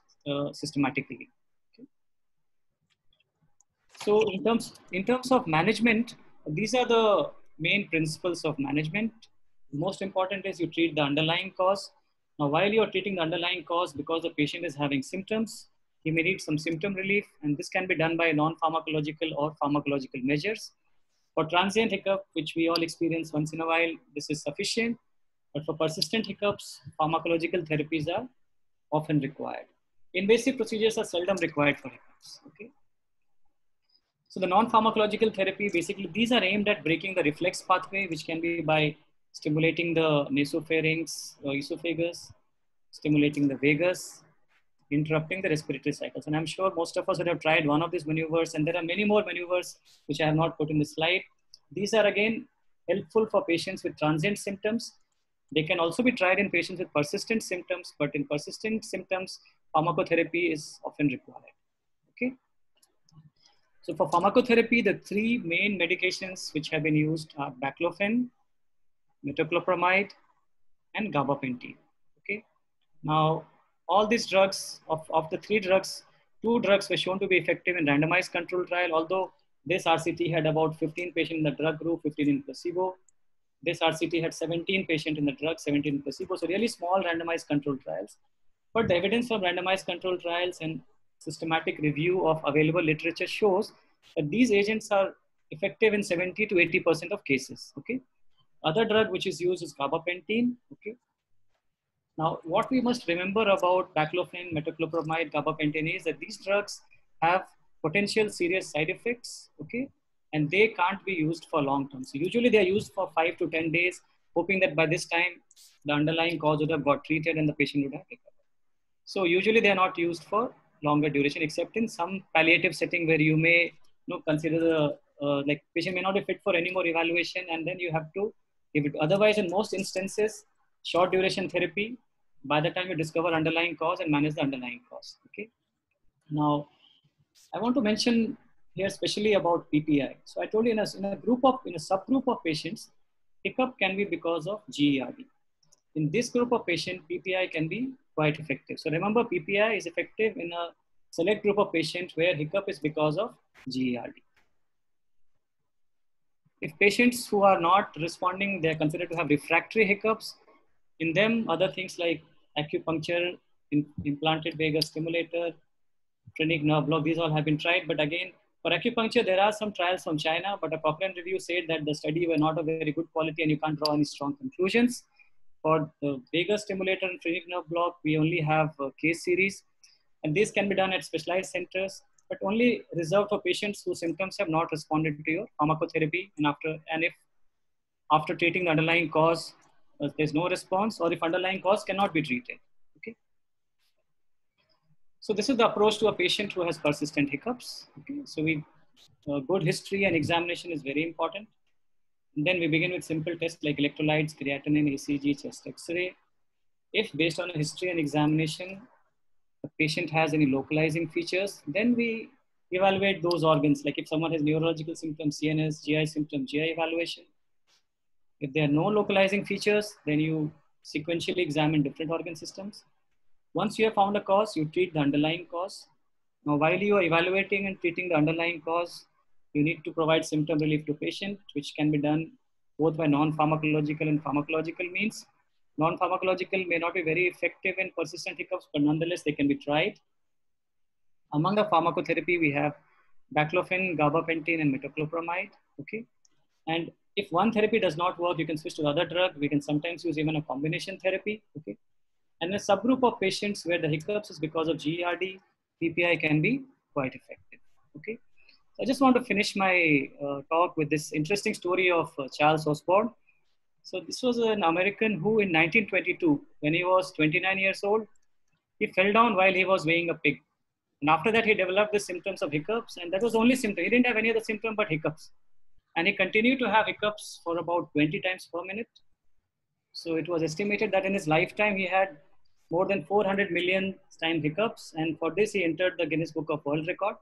systematically. Okay. So in terms of management, these are the main principles of management. Most important is you treat the underlying cause. Now, while you are treating the underlying cause, because the patient is having symptoms, he may need some symptom relief, and this can be done by non-pharmacological or pharmacological measures. For transient hiccup, which we all experience once in a while, this is sufficient. But for persistent hiccups, pharmacological therapies are often required. Invasive procedures are seldom required for hiccups. Okay. So the non-pharmacological therapy, basically, these are aimed at breaking the reflex pathway, which can be by stimulating the nasopharynx or esophagus, stimulating the vagus, interrupting the respiratory cycles. And I'm sure most of us would have tried one of these maneuvers, and there are many more maneuvers which I have not put in the slide. These are again helpful for patients with transient symptoms. They can also be tried in patients with persistent symptoms, but in persistent symptoms, pharmacotherapy is often required. Okay. So for pharmacotherapy, the three main medications which have been used are baclofen, metoclopramide, and gabapentin. Okay. Now, all these drugs, of the three drugs, two drugs were shown to be effective in randomized control trial, although this RCT had about 15 patients in the drug group, 15 in placebo. This RCT had 17 patients in the drug, 17 in placebo. So really small randomized control trials. But the evidence from randomized control trials and systematic review of available literature shows that these agents are effective in 70 to 80% of cases. Okay. Other drug which is used is gabapentin. Okay. Now, what we must remember about baclofen, metoclopramide, gabapentin is that these drugs have potential serious side effects, okay, and they can't be used for long term. So usually they are used for 5 to 10 days, hoping that by this time the underlying cause would have got treated and the patient would have recovered. So usually they are not used for longer duration, except in some palliative setting where you may consider the like patient may not be fit for any more evaluation, and then you have to give it. Otherwise, in most instances, short duration therapy by the time you discover underlying cause and manage the underlying cause. Okay. Now, I want to mention here especially about PPI. So I told you in a subgroup of patients, hiccup can be because of GERD. In this group of patients, PPI can be quite effective. So remember, PPI is effective in a select group of patients where hiccup is because of GERD. If patients who are not responding, they are considered to have refractory hiccups. In them, other things like acupuncture, implanted vagus stimulator, phrenic nerve block, these all have been tried. But again, for acupuncture, there are some trials from China, but a Cochrane review said that the study were not of very good quality and you can't draw any strong conclusions. For the vagus stimulator and phrenic nerve block, we only have a case series, and this can be done at specialized centers, but only reserved for patients whose symptoms have not responded to your pharmacotherapy. And if after treating the underlying cause, there's no response, or if underlying cause cannot be treated. Okay. So this is the approach to a patient who has persistent hiccups. Okay. So good history and examination is very important. And then we begin with simple tests like electrolytes, creatinine, ISG, chest X-ray. If based on a history and examination, the patient has any localizing features, then we evaluate those organs. Like if someone has neurological symptoms, CNS, GI symptoms, GI evaluation. If there are no localizing features, then you sequentially examine different organ systems. Once you have found a cause, you treat the underlying cause. Now, while you are evaluating and treating the underlying cause, you need to provide symptom relief to patient, which can be done both by non-pharmacological and pharmacological means. Non-pharmacological may not be very effective in persistent hiccups, but nonetheless, they can be tried. Among the pharmacotherapy, we have baclofen, gabapentin, and metoclopramide. Okay, and if one therapy does not work, you can switch to other drug. We can sometimes use even a combination therapy. Okay, and a subgroup of patients where the hiccups is because of GERD, PPI can be quite effective. Okay, so I just want to finish my talk with this interesting story of Charles Osborne. So this was an American who in 1922, when he was 29 years old, he fell down while he was weighing a pig. And after that, he developed the symptoms of hiccups, and that was the only symptom. He didn't have any other symptom but hiccups. And he continued to have hiccups for about 20 times per minute. So it was estimated that in his lifetime, he had more than 400 million time hiccups. And for this, he entered the Guinness Book of World Record.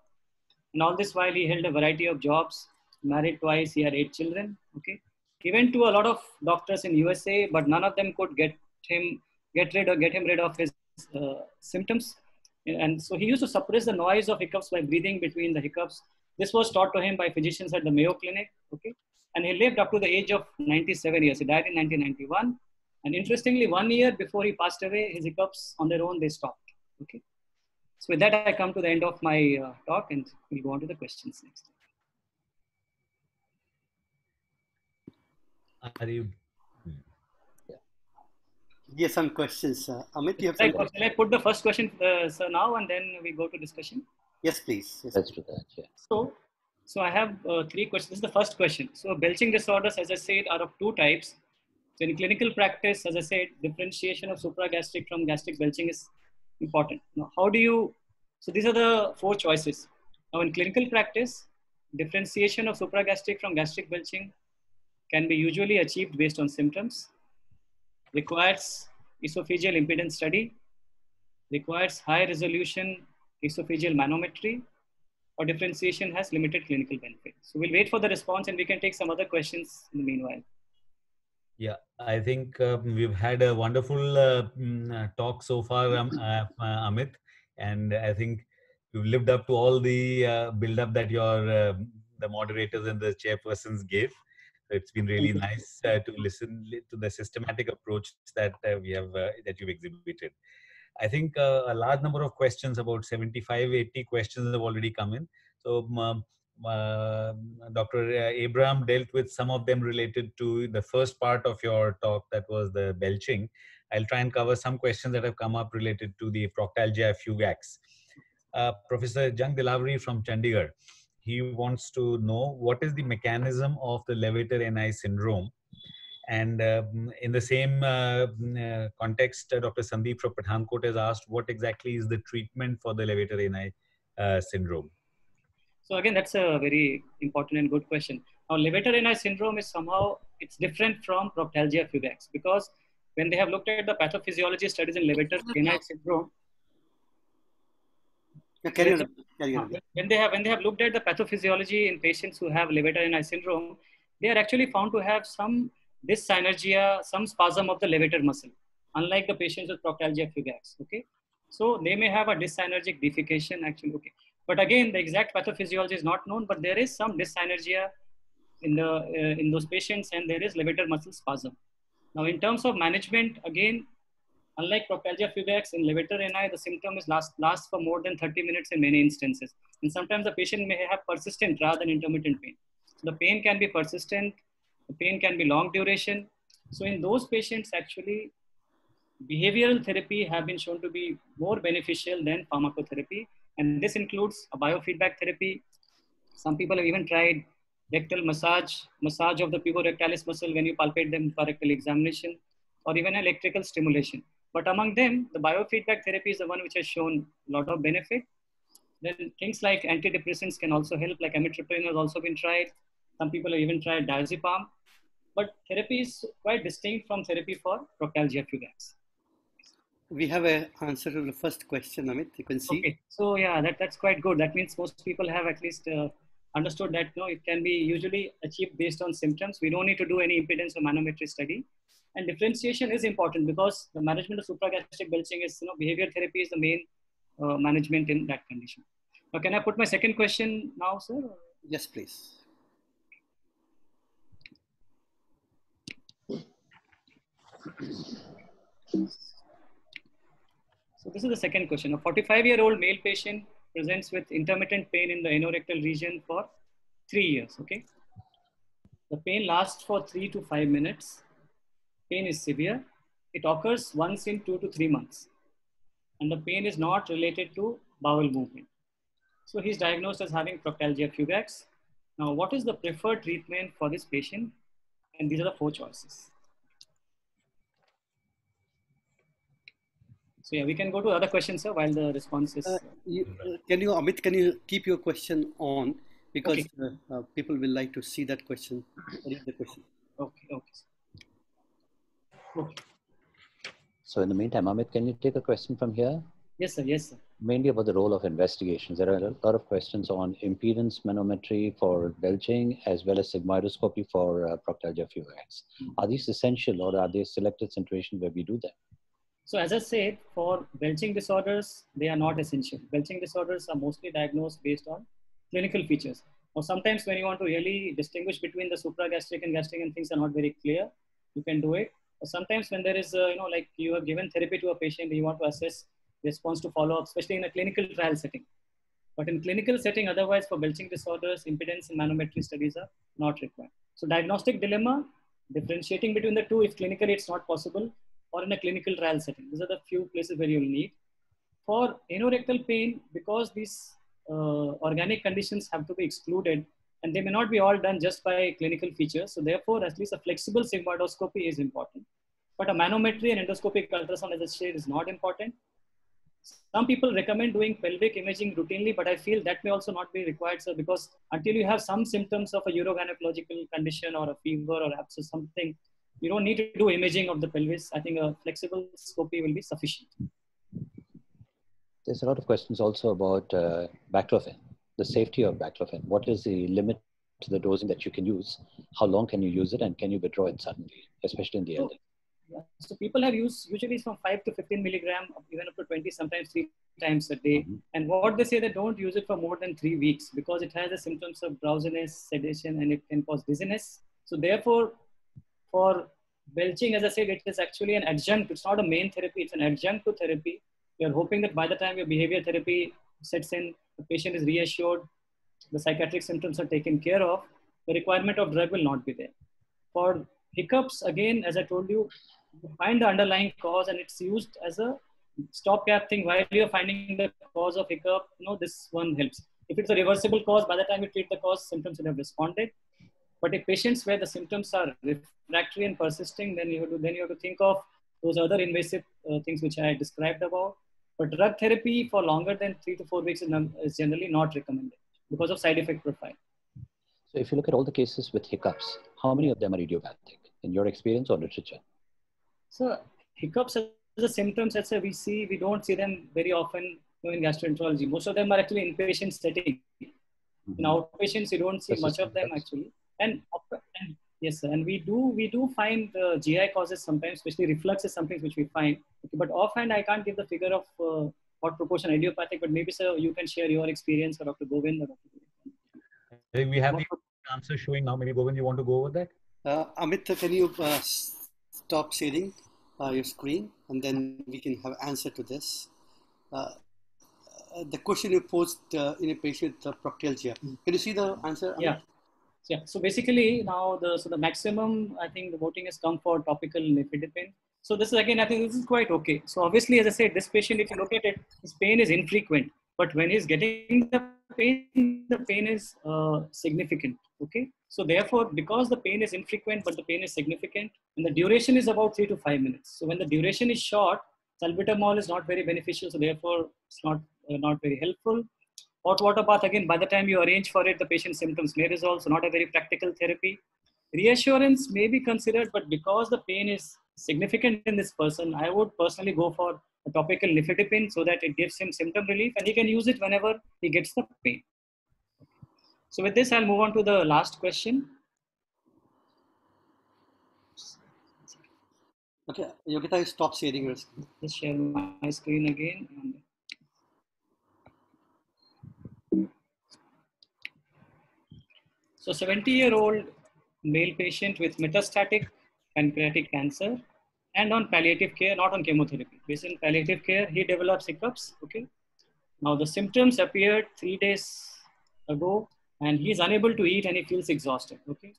And all this while he held a variety of jobs, married twice, he had 8 children. Okay. He went to a lot of doctors in USA, but none of them could get him rid of his symptoms. And so he used to suppress the noise of hiccups by breathing between the hiccups. This was taught to him by physicians at the Mayo Clinic. Okay. And he lived up to the age of 97 years. He died in 1991. And interestingly, 1 year before he passed away, his hiccups on their own, they stopped. Okay. So with that, I come to the end of my talk, and we'll go on to the questions next. Are you? Yes, some questions. Amit, you have some questions? Shall I put the first question, sir, now, and then we go to discussion? Yes, please. Yes, Let's do that. Yeah. So I have 3 questions. This is the first question. So belching disorders, as I said, are of 2 types. So in clinical practice, as I said, differentiation of supragastric from gastric belching is important. Now, how do you, so these are the 4 choices. Now in clinical practice, differentiation of supragastric from gastric belching can be usually achieved based on symptoms, requires esophageal impedance study, requires high resolution esophageal manometry, or differentiation has limited clinical benefit. So we'll wait for the response and we can take some other questions in the meanwhile. Yeah, I think we've had a wonderful talk so far, Amit, and I think you've lived up to all the build-up that the moderators and the chairpersons gave. It's been really nice to listen to the systematic approach that that you've exhibited. I think a large number of questions, about 75, 80 questions have already come in. So Dr. Abraham dealt with some of them related to the first part of your talk, that was the belching. I'll try and cover some questions that have come up related to the Proctalgia Fugax. Professor Jung Dilavari from Chandigarh, he wants to know what is the mechanism of the Levator-Ni syndrome. And in the same context, Dr. Sandeep from Pathankot has asked what exactly is the treatment for the Levator-Ni syndrome. So again, that's a very important and good question. Now, Levator-Ni syndrome is somehow, it's different from Proctalgia Fugax, because when they have looked at the pathophysiology studies in Levator-Ni syndrome, when they have looked at the pathophysiology in patients who have Levator-Ni syndrome, they are actually found to have some dyssynergia, some spasm of the levator muscle, unlike the patients with Proctalgia fugax. Okay, so they may have a dyssynergic defecation actually. Okay, but again, the exact pathophysiology is not known, but there is some dyssynergia in those patients, and there is levator muscle spasm. Now, in terms of management, again, unlike Proctalgia fugax, in levator ani, the symptom is lasts for more than 30 minutes in many instances. And sometimes the patient may have persistent rather than intermittent pain. So the pain can be persistent, the pain can be long duration. So in those patients, actually, behavioral therapy have been shown to be more beneficial than pharmacotherapy. And this includes a biofeedback therapy. Some people have even tried rectal massage of the puborectalis muscle when you palpate them for rectal examination, or even electrical stimulation. But among them, the biofeedback therapy is the one which has shown a lot of benefit. Then things like antidepressants can also help, like amitriptyline has also been tried. Some people have even tried diazepam. But therapy is quite distinct from therapy for Proctalgia fugax. We have an answer to the first question, Amit. You can see. Okay, so yeah, that's quite good. That means most people have at least understood that it can be usually achieved based on symptoms. We don't need to do any impedance or manometry study. And differentiation is important because the management of supragastric belching is, behavior therapy is the main management in that condition. Now, can I put my second question now, sir? Yes, please. So this is the second question. A 45-year-old male patient presents with intermittent pain in the anorectal region for 3 years. Okay. The pain lasts for 3 to 5 minutes. Pain is severe. It occurs once in 2 to 3 months. And the pain is not related to bowel movement. So he's diagnosed as having Proctalgia fugax. Now, what is the preferred treatment for this patient? And these are the 4 choices. So yeah, we can go to other questions, sir, while the response is... Amit, can you keep your question on? Because okay. People will like to see that question. Read the question. Okay. So in the meantime, Amit, can you take a question from here? Yes, sir. Yes, sir. Mainly about the role of investigations. There are a lot of questions on impedance manometry for belching as well as sigmoidoscopy for Proctalgia fugax. Are these essential, or are they selected situations where we do them? So as I said, for belching disorders, they are not essential. Belching disorders are mostly diagnosed based on clinical features. Or sometimes when you want to really distinguish between the supragastric and gastric and things are not very clear, you can do it. Or sometimes when there is, like you have given therapy to a patient, you want to assess response to follow up, especially in a clinical trial setting. But in clinical setting, otherwise for belching disorders, impedance and manometry studies are not required. So diagnostic dilemma, differentiating between the two, if clinically it's not possible, or in a clinical trial setting. These are the few places where you'll need. For anorectal pain, because these organic conditions have to be excluded, and they may not be all done just by clinical features. So therefore, at least a flexible sigmoidoscopy is important. But a manometry and endoscopic ultrasound, as I said, is not important. Some people recommend doing pelvic imaging routinely, but I feel that may also not be required, sir, because until you have some symptoms of a urogynecological condition or a fever or abscess, something, you don't need to do imaging of the pelvis. I think a flexible scopy will be sufficient. There's a lot of questions also about baclofen, the safety of baclofen. What is the limit to the dosing that you can use? How long can you use it, and can you withdraw it suddenly, especially in the elderly? So people have used usually from 5 to 15 milligram, even up to 20, sometimes 3 times a day. And what they say, they don't use it for more than 3 weeks because it has the symptoms of drowsiness, sedation, and it can cause dizziness. So therefore, for belching, as I said, it is actually an adjunct. It's not a main therapy. It's an adjunct to therapy. You're hoping that by the time your behavior therapy sets in, the patient is reassured, the psychiatric symptoms are taken care of, the requirement of drug will not be there. For hiccups, again, as I told you, you find the underlying cause and it's used as a stopgap thing. While you're finding the cause of hiccup, this one helps. If it's a reversible cause, by the time you treat the cause, symptoms would have responded. But if patients where the symptoms are refractory and persisting, then you have to think of those other invasive things which I described about. But drug therapy for longer than 3 to 4 weeks is generally not recommended because of side effect profile. So if you look at all the cases with hiccups, how many of them are idiopathic in your experience or literature? So hiccups as the symptoms, we don't see them very often in gastroenterology. Most of them are actually inpatient setting. In outpatients, you don't see much of them actually. And Yes, sir. And we do find GI causes sometimes, especially reflux is something which we find. Okay, but offhand, I can't give the figure of what proportion idiopathic, but maybe, sir, you can share your experience, or Dr. Govind. Or Dr. I think we have the answer showing now. Maybe Govind, you want to go over that? Amit, can you stop sharing your screen, and then we can have answer to this. Uh, the question you posed in a patient Proctalgia. Can you see the answer, Amit? Yeah. Yeah. So basically now the maximum, I think the voting has come for topical nifedipine. So this is again, I think this is quite okay. So obviously, as I said, this patient, if you look at it, his pain is infrequent, but when he's getting the pain is significant. Okay. So therefore, because the pain is infrequent, but the pain is significant, and the duration is about 3 to 5 minutes. So when the duration is short, salbutamol is not very beneficial. So therefore, it's not very helpful. Hot water bath, again, by the time you arrange for it, the patient's symptoms may resolve, so not a very practical therapy. Reassurance may be considered, but because the pain is significant in this person, I would personally go for a topical nifedipine so that it gives him symptom relief and he can use it whenever he gets the pain. So with this, I'll move on to the last question. Okay, Yogita, stop sharing your screen. Just share my screen again. So 70-year-old male patient with metastatic pancreatic cancer and on palliative care, not on chemotherapy. Based on palliative care, he develops hiccups. Okay. Now the symptoms appeared 3 days ago, and he is unable to eat and he feels exhausted. Okay.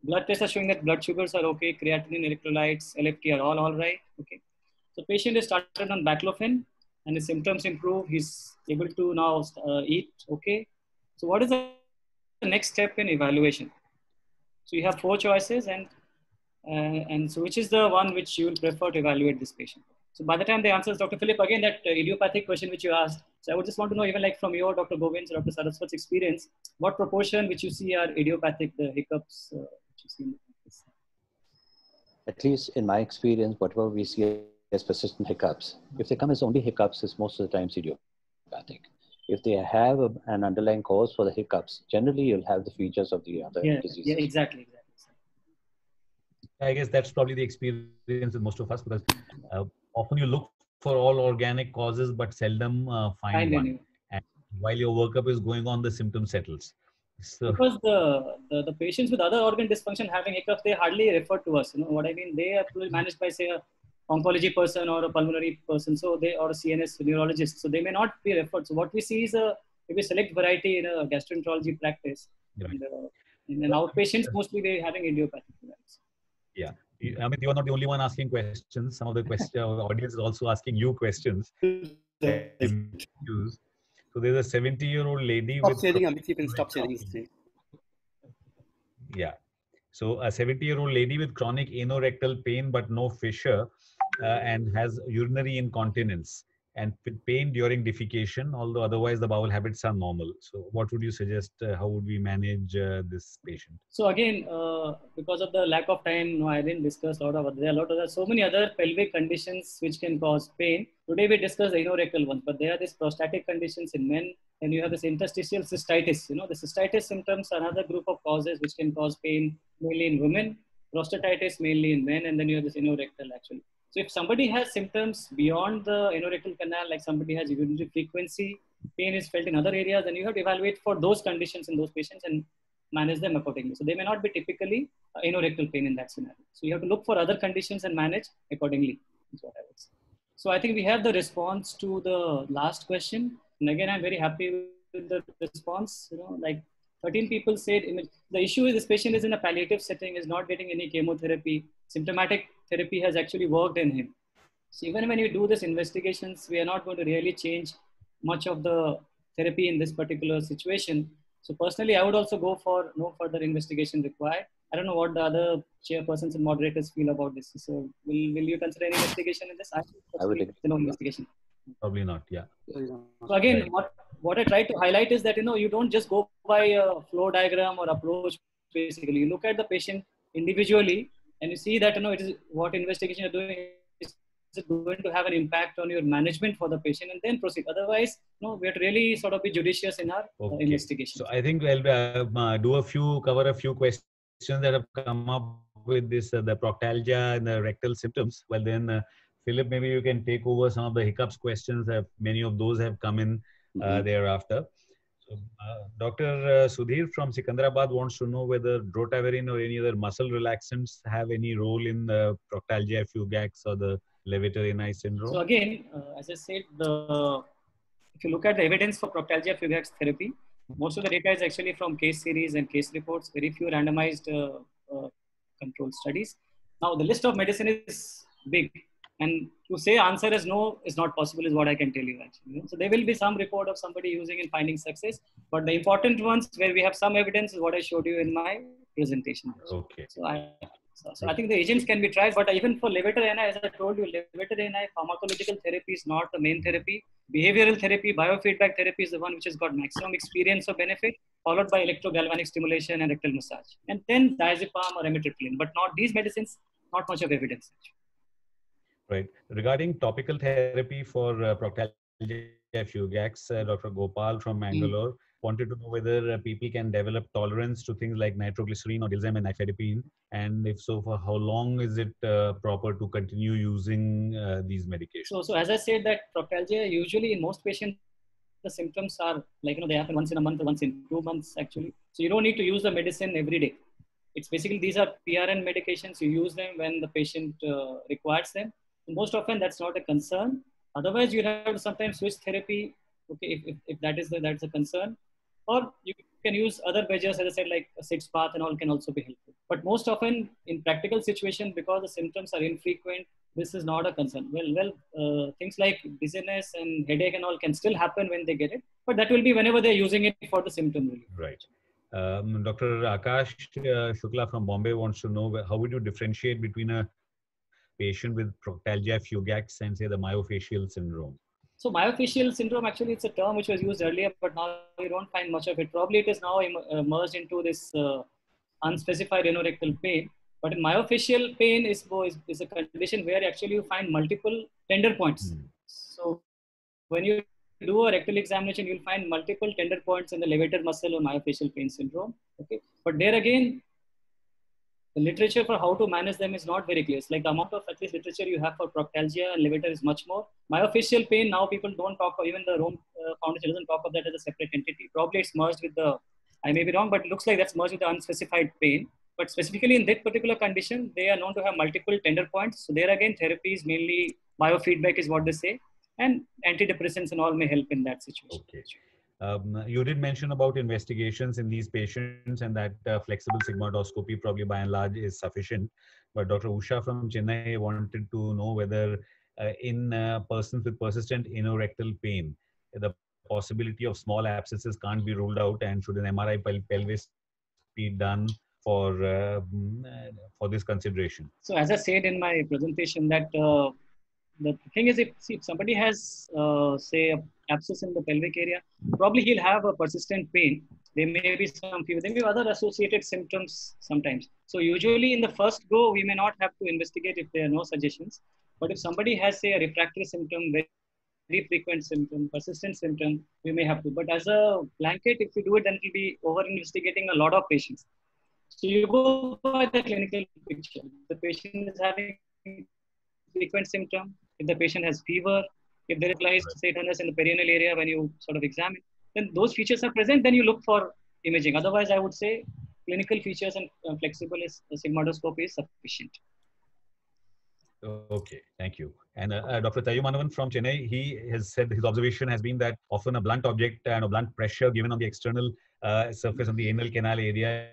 Blood tests are showing that blood sugars are okay, creatinine, electrolytes, LFT are all right. Okay. So patient is started on baclofen and his symptoms improve. He's able to now eat. Okay. So what is the next step in evaluation? So you have 4 choices, and so which is the one which you will prefer to evaluate this patient? So by the time they answers, Dr. Philip, again, that idiopathic question which you asked. So I would just want to know, even like from your Dr. Govind's or Dr. Saraswat's experience, what proportion which you see are idiopathic, the hiccups which you see in the practice? At least in my experience, whatever we see as persistent hiccups, if they come as only hiccups, it's most of the times idiopathic. If they have an underlying cause for the hiccups, generally you'll have the features of the other diseases. Yeah, exactly. I guess that's probably the experience with most of us, because often you look for all organic causes, but seldom find one. And while your workup is going on, the symptom settles. So, because the patients with other organ dysfunction having hiccups, they hardly refer to us. You know what I mean? They are managed by, say, a oncology person or a pulmonary person, so they, or a CNS neurologist, so they may not be referred. So what we see is maybe a select variety in a gastroenterology practice. Right. And in outpatients, mostly they having idiopathic. Yeah, Amit, you are not the only one asking questions. Some of the audience is also asking you questions. So there's a 70-year-old lady stop with... sharing, Amit, you can stop sharing. Yeah. So a 70-year-old lady with chronic anorectal pain but no fissure and has urinary incontinence and with pain during defecation, although otherwise the bowel habits are normal. So what would you suggest? How would we manage this patient? So again, because of the lack of time, I didn't discuss a lot of there are so many other pelvic conditions which can cause pain. Today we discussed the anorectal ones, but there are these prostatic conditions in men, and you have this interstitial cystitis. You know, the cystitis symptoms are another group of causes which can cause pain mainly in women, prostatitis mainly in men, and then you have this anorectal actually. So if somebody has symptoms beyond the anorectal canal, like somebody has urinary frequency, pain is felt in other areas, then you have to evaluate for those conditions in those patients and manage them accordingly. So they may not be typically anorectal pain in that scenario. So you have to look for other conditions and manage accordingly, is what I would say. So I think we have the response to the last question. And again, I'm very happy with the response. You know, like 13 people said the issue is this patient is in a palliative setting, is not getting any chemotherapy. Symptomatic therapy has actually worked in him. So even when you do this investigations, we are not going to really change much of the therapy in this particular situation. So personally, I would also go for no further investigation required. I don't know what the other chairpersons and moderators feel about this. So will you consider any investigation in this? I would no investigation. Probably not. Yeah. So again, what I try to highlight is that you don't just go by a flow diagram or approach. Basically, you look at the patient individually and you see that it is what investigation you're doing is going to have an impact on your management for the patient, and then proceed. Otherwise, we have to really sort of be judicious in our investigation. So I think I'll cover a few questions that have come up with this, the proctalgia and the rectal symptoms. Well, then, Philip, maybe you can take over some of the hiccups questions. Many of those have come in thereafter. So, Dr. Sudhir from Sikandrabad wants to know whether drotaverine or any other muscle relaxants have any role in the Proctalgia, Fugax, or the Levator-Ani syndrome. So again, as I said, if you look at the evidence for Proctalgia Fugax therapy, most of the data is actually from case series and case reports, very few randomized controlled studies. Now, the list of medicine is big. And to say answer is no is not possible is what I can tell you actually. So there will be some report of somebody using and finding success, but the important ones where we have some evidence is what I showed you in my presentation. Okay. So I think the agents can be tried, but even for Levator-Ani, as I told you, Levator-Ani pharmacological therapy is not the main therapy. Behavioral therapy, biofeedback therapy is the one which has got maximum experience of benefit, followed by electrogalvanic stimulation and rectal massage. And then diazepam or amitriptyline, but not these medicines, not much of evidence. Right. Regarding topical therapy for Proctalgia Fugax, Dr. Gopal from Mangalore wanted to know whether people can develop tolerance to things like nitroglycerine or dilzem and nifedipine, and if so, for how long is it proper to continue using these medications? So as I said, that Proctalgia usually in most patients the symptoms are like they happen once in a month or once in 2 months actually. So you don't need to use the medicine every day. It's basically these are PRN medications. You use them when the patient requires them. Most often that's not a concern. Otherwise, you have to sometimes switch therapy. Okay, if that's a concern, or you can use other measures, as I said, like a six path and all can also be helpful. But most often in practical situation, because the symptoms are infrequent, this is not a concern. Things like dizziness and headache and all can still happen when they get it, but that will be whenever they're using it for the symptom relief. Right. Dr. Akash Shukla from Bombay wants to know how would you differentiate between a patient with Proctalgia Fugax and say the myofascial syndrome? So myofascial syndrome, actually it's a term which was used earlier, but now we don't find much of it. Probably it is now merged into this unspecified anorectal pain. But in myofascial pain is a condition where actually you find multiple tender points. So when you do a rectal examination, you'll find multiple tender points in the levator muscle or myofascial pain syndrome. Okay, but there again, the literature for how to manage them is not very clear. It's like the amount of at least literature you have for Proctalgia and levator is much more. Myofascial pain, now people don't talk, even the Rome Foundation doesn't talk of that as a separate entity. Probably it's merged with I may be wrong, but it looks like that's merged with the unspecified pain. But specifically in that particular condition, they are known to have multiple tender points. So there again, therapy is mainly biofeedback is what they say. And antidepressants and all may help in that situation. Okay. You did mention about investigations in these patients and that flexible sigmoidoscopy probably by and large is sufficient. But Dr. Usha from Chennai wanted to know whether in persons with persistent anorectal pain, the possibility of small abscesses can't be ruled out, and should an MRI pelvis be done for this consideration? So as I said in my presentation that the thing is, if somebody has, say, abscess in the pelvic area, probably he'll have a persistent pain. There may be some fever. There may be other associated symptoms sometimes. So usually in the first go, we may not have to investigate if there are no suggestions. But if somebody has, say, a refractory symptom, very frequent symptom, persistent symptom, we may have to. But as a blanket, if we do it, then it will be over-investigating a lot of patients. So you go by the clinical picture. The patient is having frequent symptom, if the patient has fever, if there is localized tenderness in the perineal area when you sort of examine, then those features are present, then you look for imaging. Otherwise, I would say clinical features and flexible sigmoidoscopy is sufficient. Okay, thank you. And Dr. Tayumanavan from Chennai, he has said his observation has been that often a blunt object and a blunt pressure given on the external surface of the anal canal area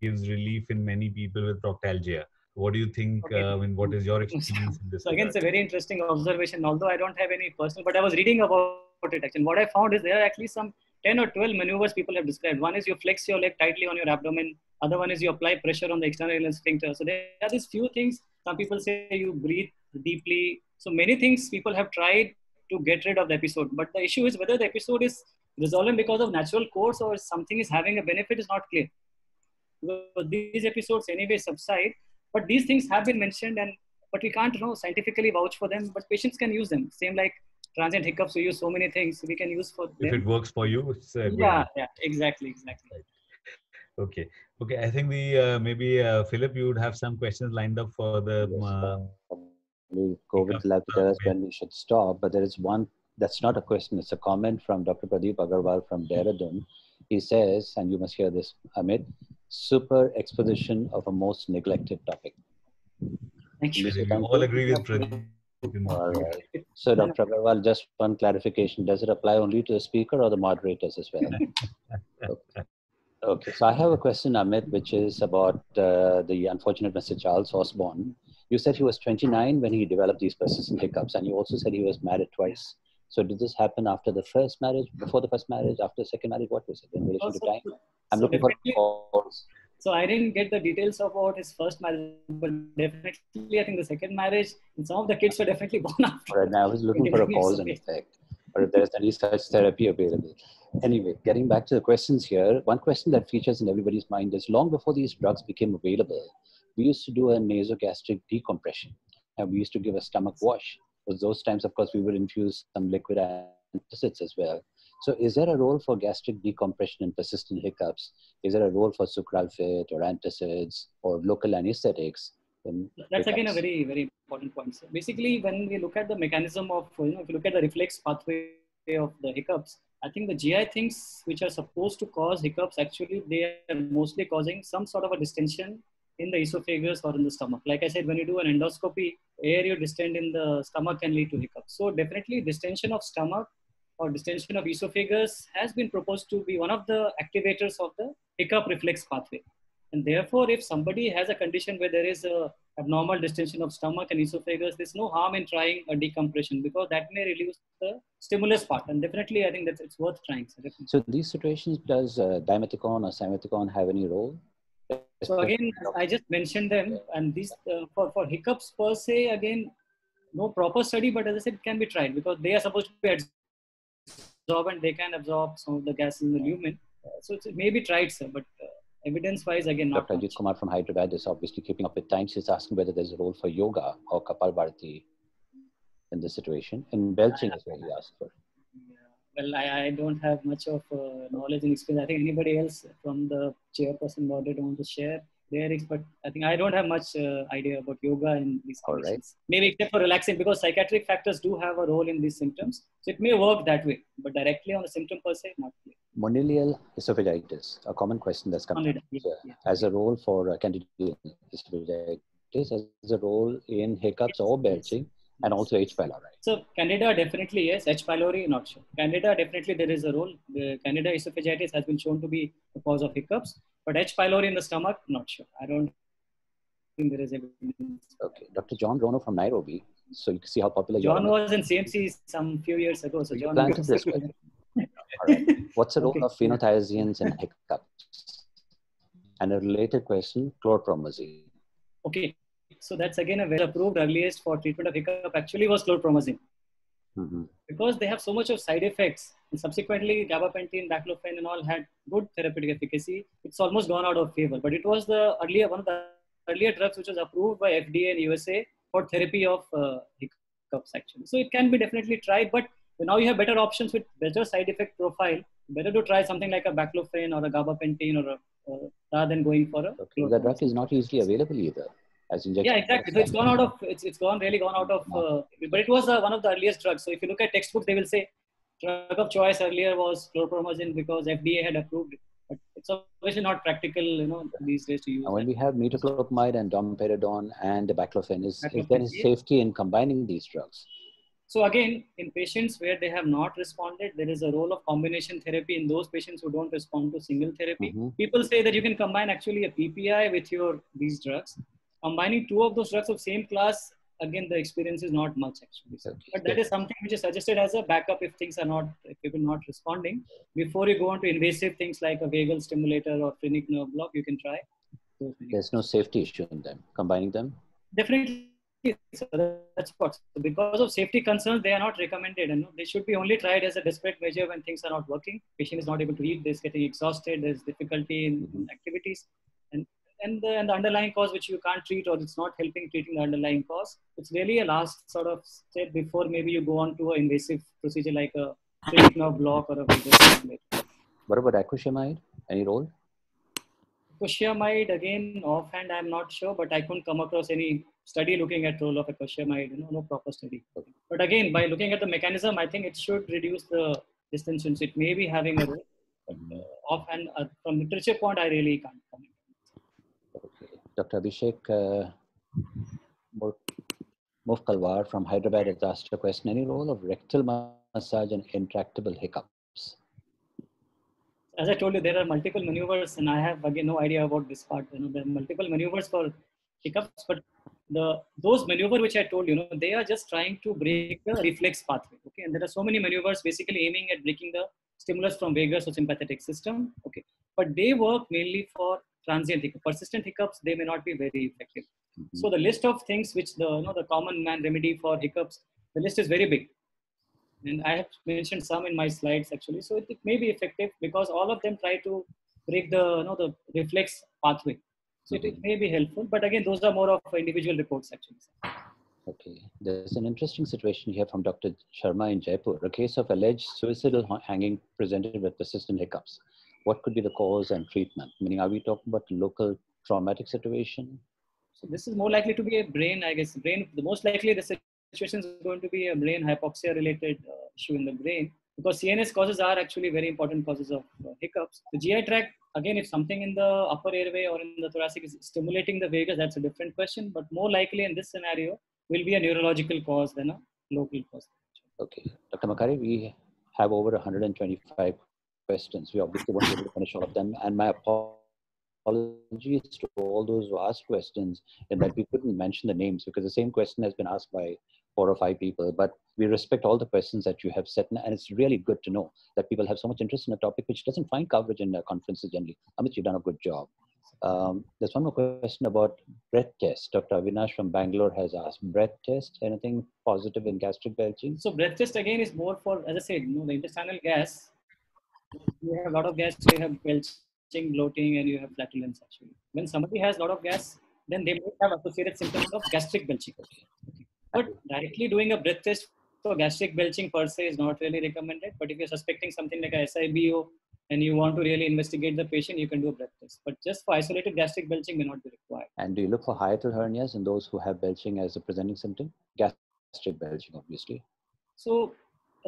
gives relief in many people with proctalgia. What do you think? Okay. What is your experience in this? So again, it's a very interesting observation, although I don't have any personal, but I was reading about it actually. What I found is there are actually some 10 or 12 maneuvers people have described. One is you flex your leg tightly on your abdomen. Other one is you apply pressure on the external anal sphincter. So there are these few things. Some people say you breathe deeply. So many things people have tried to get rid of the episode. But the issue is whether the episode is resolving because of natural course or something is having a benefit is not clear. Because these episodes anyway subside. But these things have been mentioned, but we can't scientifically vouch for them. But patients can use them. Same like transient hiccups, we use so many things we can use for them. If it works for you, it's yeah, exactly. Right. Okay. Okay. I think maybe Philip, you would have some questions lined up for the Yes, COVID will have to tell us when we should stop. But there is one that's not a question; it's a comment from Dr. Pradeep Agarwal from Dehradun. He says, and you must hear this, Amit, super exposition of a most neglected topic. Thank you. We all agree with Pradeep. All right. So, Dr. Agarwal, just one clarification. Does it apply only to the speaker or the moderators as well? Okay. Okay. So I have a question, Amit, which is about the unfortunate Mr. Charles Osborne. You said he was 29 when he developed these persistent hiccups, and you also said he was married twice. So did this happen after the first marriage, before the first marriage, after the second marriage? What was it in relation to time? I'm looking for calls. So I didn't get the details about his first marriage, but definitely I think the second marriage, and some of the kids were definitely born after. Right now, I was looking for a cause and effect, or if there's any such therapy available. Anyway, getting back to the questions here, one question that features in everybody's mind is long before these drugs became available, we used to do a nasogastric decompression, and we used to give a stomach wash. Because those times, of course, we would infuse some liquid antacids as well. So is there a role for gastric decompression in persistent hiccups? Is there a role for sucralfate or antacids or local anesthetics? That's again a very, very important point. So basically, when we look at the mechanism of, if you look at the reflex pathway of the hiccups, I think the GI things which are supposed to cause hiccups, actually, they are mostly causing some sort of a distension in the esophagus or in the stomach. Like I said, when you do an endoscopy, air you distend in the stomach can lead to hiccups. So definitely distension of stomach or distension of esophagus has been proposed to be one of the activators of the hiccup reflex pathway. And therefore, if somebody has a condition where there is a abnormal distension of stomach and esophagus, there's no harm in trying a decompression because that may reduce the stimulus part. And definitely, I think that it's worth trying. So these situations, does dimethicone or simethicone have any role? So again, I just mentioned them, and these for hiccups per se, again, no proper study, but as I said, it can be tried because they are supposed to be absorbent. They can absorb some of the gases in the lumen. So it may be tried, sir, but evidence-wise, again, not Dr. Ajit Kumar from Hyderabad is obviously keeping up with times. He's asking whether there's a role for yoga or Kapalbharati in this situation. In Belching is where he asked for. Well, I don't have much of knowledge and experience. I think anybody else from the chairperson moderator want to share their expert. I think I don't have much idea about yoga in these conditions. Right. Maybe except for relaxing, because psychiatric factors do have a role in these symptoms. So it may work that way, but directly on the symptom per se, not clear. Monilial esophagitis, a common question that's come up as a role for candida esophagitis, as a role in hiccups or belching, and also H. pylori. So Candida definitely yes, H. pylori not sure. Candida definitely there is a role. The Candida esophagitis has been shown to be the cause of hiccups, but H. pylori in the stomach, not sure. I don't think there is evidence. Okay, Dr. John Rono from Nairobi. So you can see how popular John was in CMC some few years ago. So John planted this question. All right. What's the role of phenothiazines in hiccups? And a related question, chlorpromazine. Okay. So that's again a well approved earliest for treatment of hiccup actually was chlorpromazine. Because they have so much of side effects, and subsequently gabapentin, baclofen and all had good therapeutic efficacy. It's almost gone out of favor, but it was the one of the earlier drugs which was approved by FDA and USA for therapy of hiccups actually. So it can be definitely tried, but now you have better options with better side effect profile. Better to try something like a baclofen or a gabapentin or rather than going for a. The drug is not easily available either. Yeah, exactly. So it's gone out of, it's really gone out of, but it was one of the earliest drugs. So if you look at textbooks, they will say drug of choice earlier was chlorpromazine because FDA had approved it. But it's obviously not practical, these days to use. And when we have metoclopramide and domperidone and baclofen, is there safety in combining these drugs? So again, in patients where they have not responded, there is a role of combination therapy in those patients who don't respond to single therapy. People say that you can combine actually a PPI with these drugs. Combining two of those drugs of same class, again, the experience is not much actually. But that is something which is suggested as a backup if people not responding. Before you go on to invasive things like a vagal stimulator or phrenic nerve block, you can try. There's no safety issue in them, combining them? Definitely. So that's what. So because of safety concerns, they are not recommended. And they should be only tried as a desperate measure when things are not working. Patient is not able to eat, they're getting exhausted, there's difficulty in activities. And the underlying cause which you can't treat or it's not helping treating the underlying cause. It's really a last sort of step before maybe you go on to an invasive procedure like a phrenic nerve block or a vagal stimulator. What about acrylamide? Any role? Icosiamide, again, offhand, I'm not sure, but I couldn't come across any study looking at role of icosiamide, no proper study. But again, by looking at the mechanism, I think it should reduce the distension. So it may be having a role, but offhand, from literature point, I really can't comment. Okay. Dr. Abhishek Mufkalwar from Hyderabad has asked a question. Any role of rectal massage in intractable hiccups? As I told you, there are multiple maneuvers, and I have again no idea about this part. There are multiple maneuvers for hiccups, but those maneuver which I told you, they are just trying to break the reflex pathway. Okay, and there are so many maneuvers basically aiming at breaking the stimulus from vagus or sympathetic system. Okay, but they work mainly for transient hiccups. Persistent hiccups, they may not be very effective. So the list of things which the common man remedy for hiccups, the list is very big. And I have mentioned some in my slides actually. So it may be effective because all of them try to break the reflex pathway. So it may be helpful, but again, those are more of individual reports actually. Okay, there's an interesting situation here from Dr. Sharma in Jaipur, a case of alleged suicidal hanging presented with persistent hiccups. What could be the cause and treatment? Meaning, are we talking about local traumatic situation? So this is more likely to be a brain, I guess. The most likely the situation is going to be a brain hypoxia related issue in the brain, because CNS causes are actually very important causes of hiccups. The GI tract, again, if something in the upper airway or in the thoracic is stimulating the vagus, that's a different question. But more likely in this scenario will be a neurological cause than a local cause. Okay, Dr. Makari, we have over 125 questions. We obviously won't be able to finish all of them. And my apologies to all those who asked questions in that we couldn't mention the names because the same question has been asked by 4 or 5 people. But we respect all the questions that you have set. And it's really good to know that people have so much interest in a topic which doesn't find coverage in conferences generally. Amit, you've done a good job. There's one more question about breath test. Dr. Avinash from Bangalore has asked, breath test, anything positive in gastric belching? So breath test again is more for, as I said, the intestinal gas. You have a lot of gas, so you have belching, bloating, and you have flatulence actually. When somebody has a lot of gas, then they may have associated symptoms of gastric belching. Okay. But directly doing a breath test for gastric belching per se is not really recommended. But if you're suspecting something like a SIBO and you want to really investigate the patient, you can do a breath test. But just for isolated gastric belching may not be required. And do you look for hiatal hernias in those who have belching as a presenting symptom? Gastric belching, obviously. So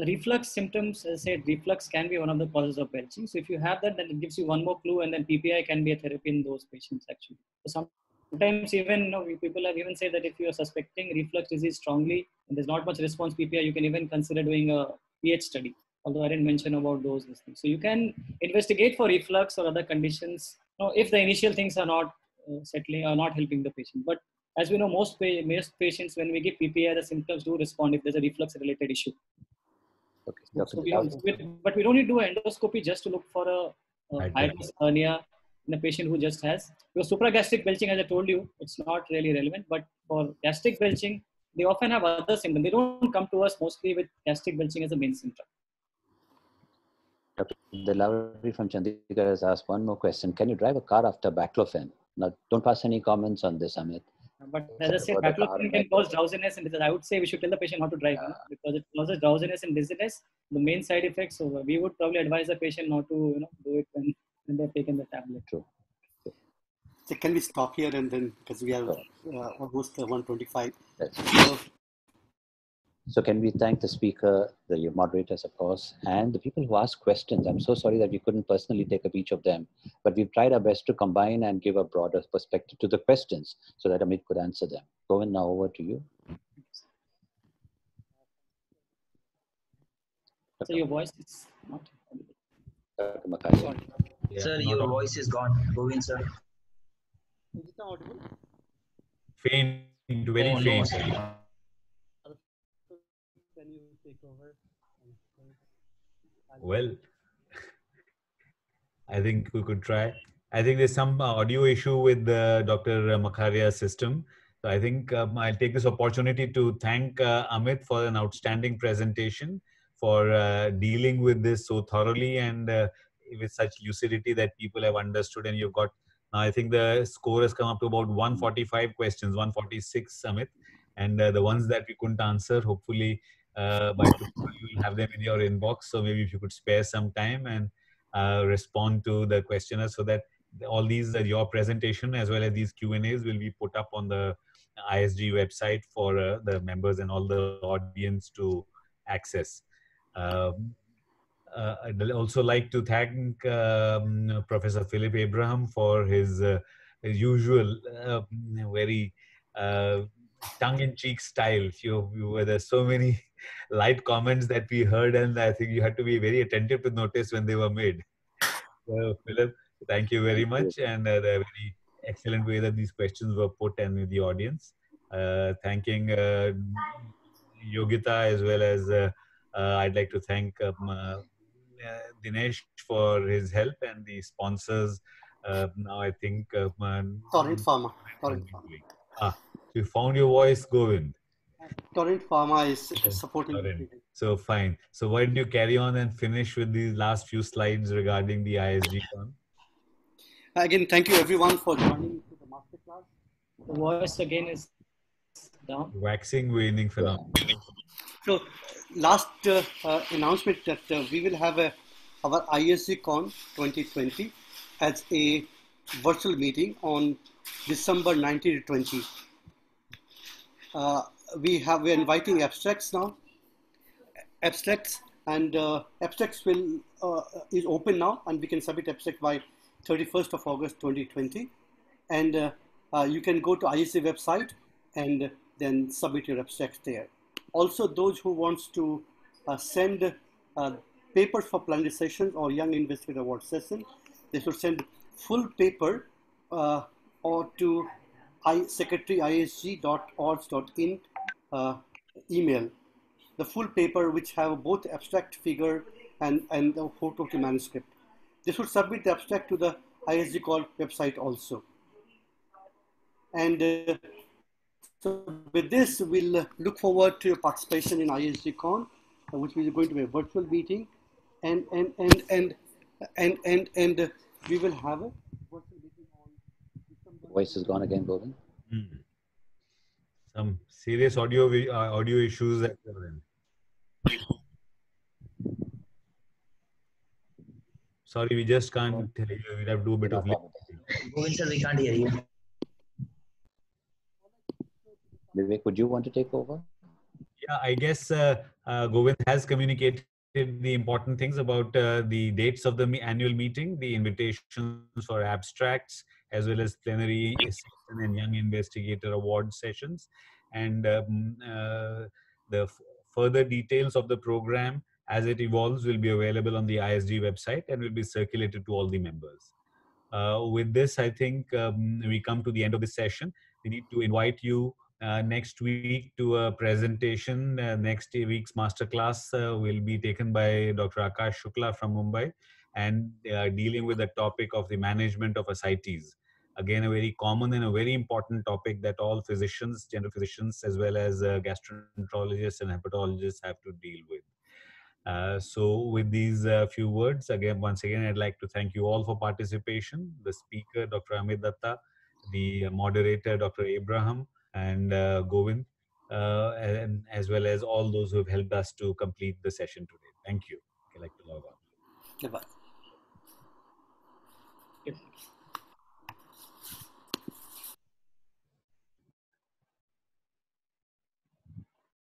reflux symptoms, as I said, reflux can be one of the causes of belching. So if you have that, then it gives you one more clue, and then PPI can be a therapy in those patients actually. So sometimes even people have even said that if you are suspecting reflux disease strongly and there's not much response PPI, you can even consider doing a pH study. Although I didn't mention about those things. So you can investigate for reflux or other conditions if the initial things are not settling or not helping the patient. But as we know, most patients, when we give PPI, the symptoms do respond if there's a reflux-related issue. Okay. So but we don't need to do an endoscopy just to look for a hiatus hernia in a patient who just has. Because supragastric belching, as I told you, it's not really relevant. But for gastric belching, they often have other symptoms. They don't come to us mostly with gastric belching as a main symptom. Dr. Delavri from Chandigarh has asked one more question. Can you drive a car after baclofen? Now, don't pass any comments on this, Amit. But as I said, baclofen can cause drowsiness, and I would say we should tell the patient not to drive because it causes drowsiness and dizziness, the main side effects. So we would probably advise the patient not to do it when they've taken the tablet. True. So can we stop here and then, because we are almost 125. So can we thank the speaker, the moderators, of course, and the people who asked questions. I'm so sorry that we couldn't personally take up each of them, but we've tried our best to combine and give a broader perspective to the questions so that Amit could answer them. Govind, now over to you. So your voice is not audible. Sir, your voice is gone. Govind, sir. Is it audible? Faint, very faint. Can you take over? Well, I think we could try. I think there's some audio issue with Dr. Makharia's system. So I think I'll take this opportunity to thank Amit for an outstanding presentation, for dealing with this so thoroughly and with such lucidity that people have understood. And you've got, now I think the score has come up to about 145 questions, 146, Amit. And the ones that we couldn't answer, hopefully by tomorrow you will have them in your inbox. So maybe if you could spare some time and respond to the questionnaire so that all these, your presentation as well as these Q&As will be put up on the ISG website for the members and all the audience to access. I'd also like to thank Professor Philip Abraham for his usual very tongue-in-cheek style. There's so many light comments that we heard, and I think you had to be very attentive to notice when they were made. So, Philip, thank you very much, and the very excellent way that these questions were put and with the audience. Thanking Yogita as well as I'd like to thank Dinesh for his help and the sponsors. Now I think Torrent Pharma. So you found your voice, Govind. Torrent Pharma is supporting. Torrent. So fine. So why don't you carry on and finish with these last few slides regarding the ISG con? Again, thank you everyone for joining to the masterclass. The voice again is down. Waxing, waning phenomenon. So last announcement that we will have our ISG Con 2020 as a virtual meeting on December 19 to 20. We're inviting abstracts now. Abstracts will is open now, and we can submit abstract by 31st of August 2020. And you can go to ISG website and then submit your abstracts there. Also, those who wants to send papers for plenary sessions or Young Investigator Award session, they should send full paper or to secretary.isg.org.in email. The full paper which have both abstract figure and the photo of the manuscript. They should submit the abstract to the ISG call website also. And so with this, we'll look forward to your participation in ISG Con, which is going to be a virtual meeting, and we will have a virtual meeting on December. Voice is gone again, Govind. Some serious audio issues at the end. Sorry, we just can't hear you. We'll have to do a bit of Govind sir, we can't hear you. Vivek, would you want to take over? Yeah, I guess Govind has communicated the important things about the dates of the annual meeting, the invitations for abstracts, as well as plenary session and Young Investigator Award sessions, and the further details of the program as it evolves will be available on the ISG website and will be circulated to all the members. With this, I think we come to the end of the session. We need to invite you next week to a presentation. Next week's masterclass will be taken by Dr. Akash Shukla from Mumbai, and dealing with the topic of the management of ascites. Again, a very common and a very important topic that all physicians, general physicians, as well as gastroenterologists and hepatologists have to deal with. So with these few words, once again, I'd like to thank you all for participation. The speaker, Dr. Amit Dutta, the moderator, Dr. Abraham, and Govind, and as well as all those who have helped us to complete the session today. Thank you. I'd like to log on. Goodbye. Yes.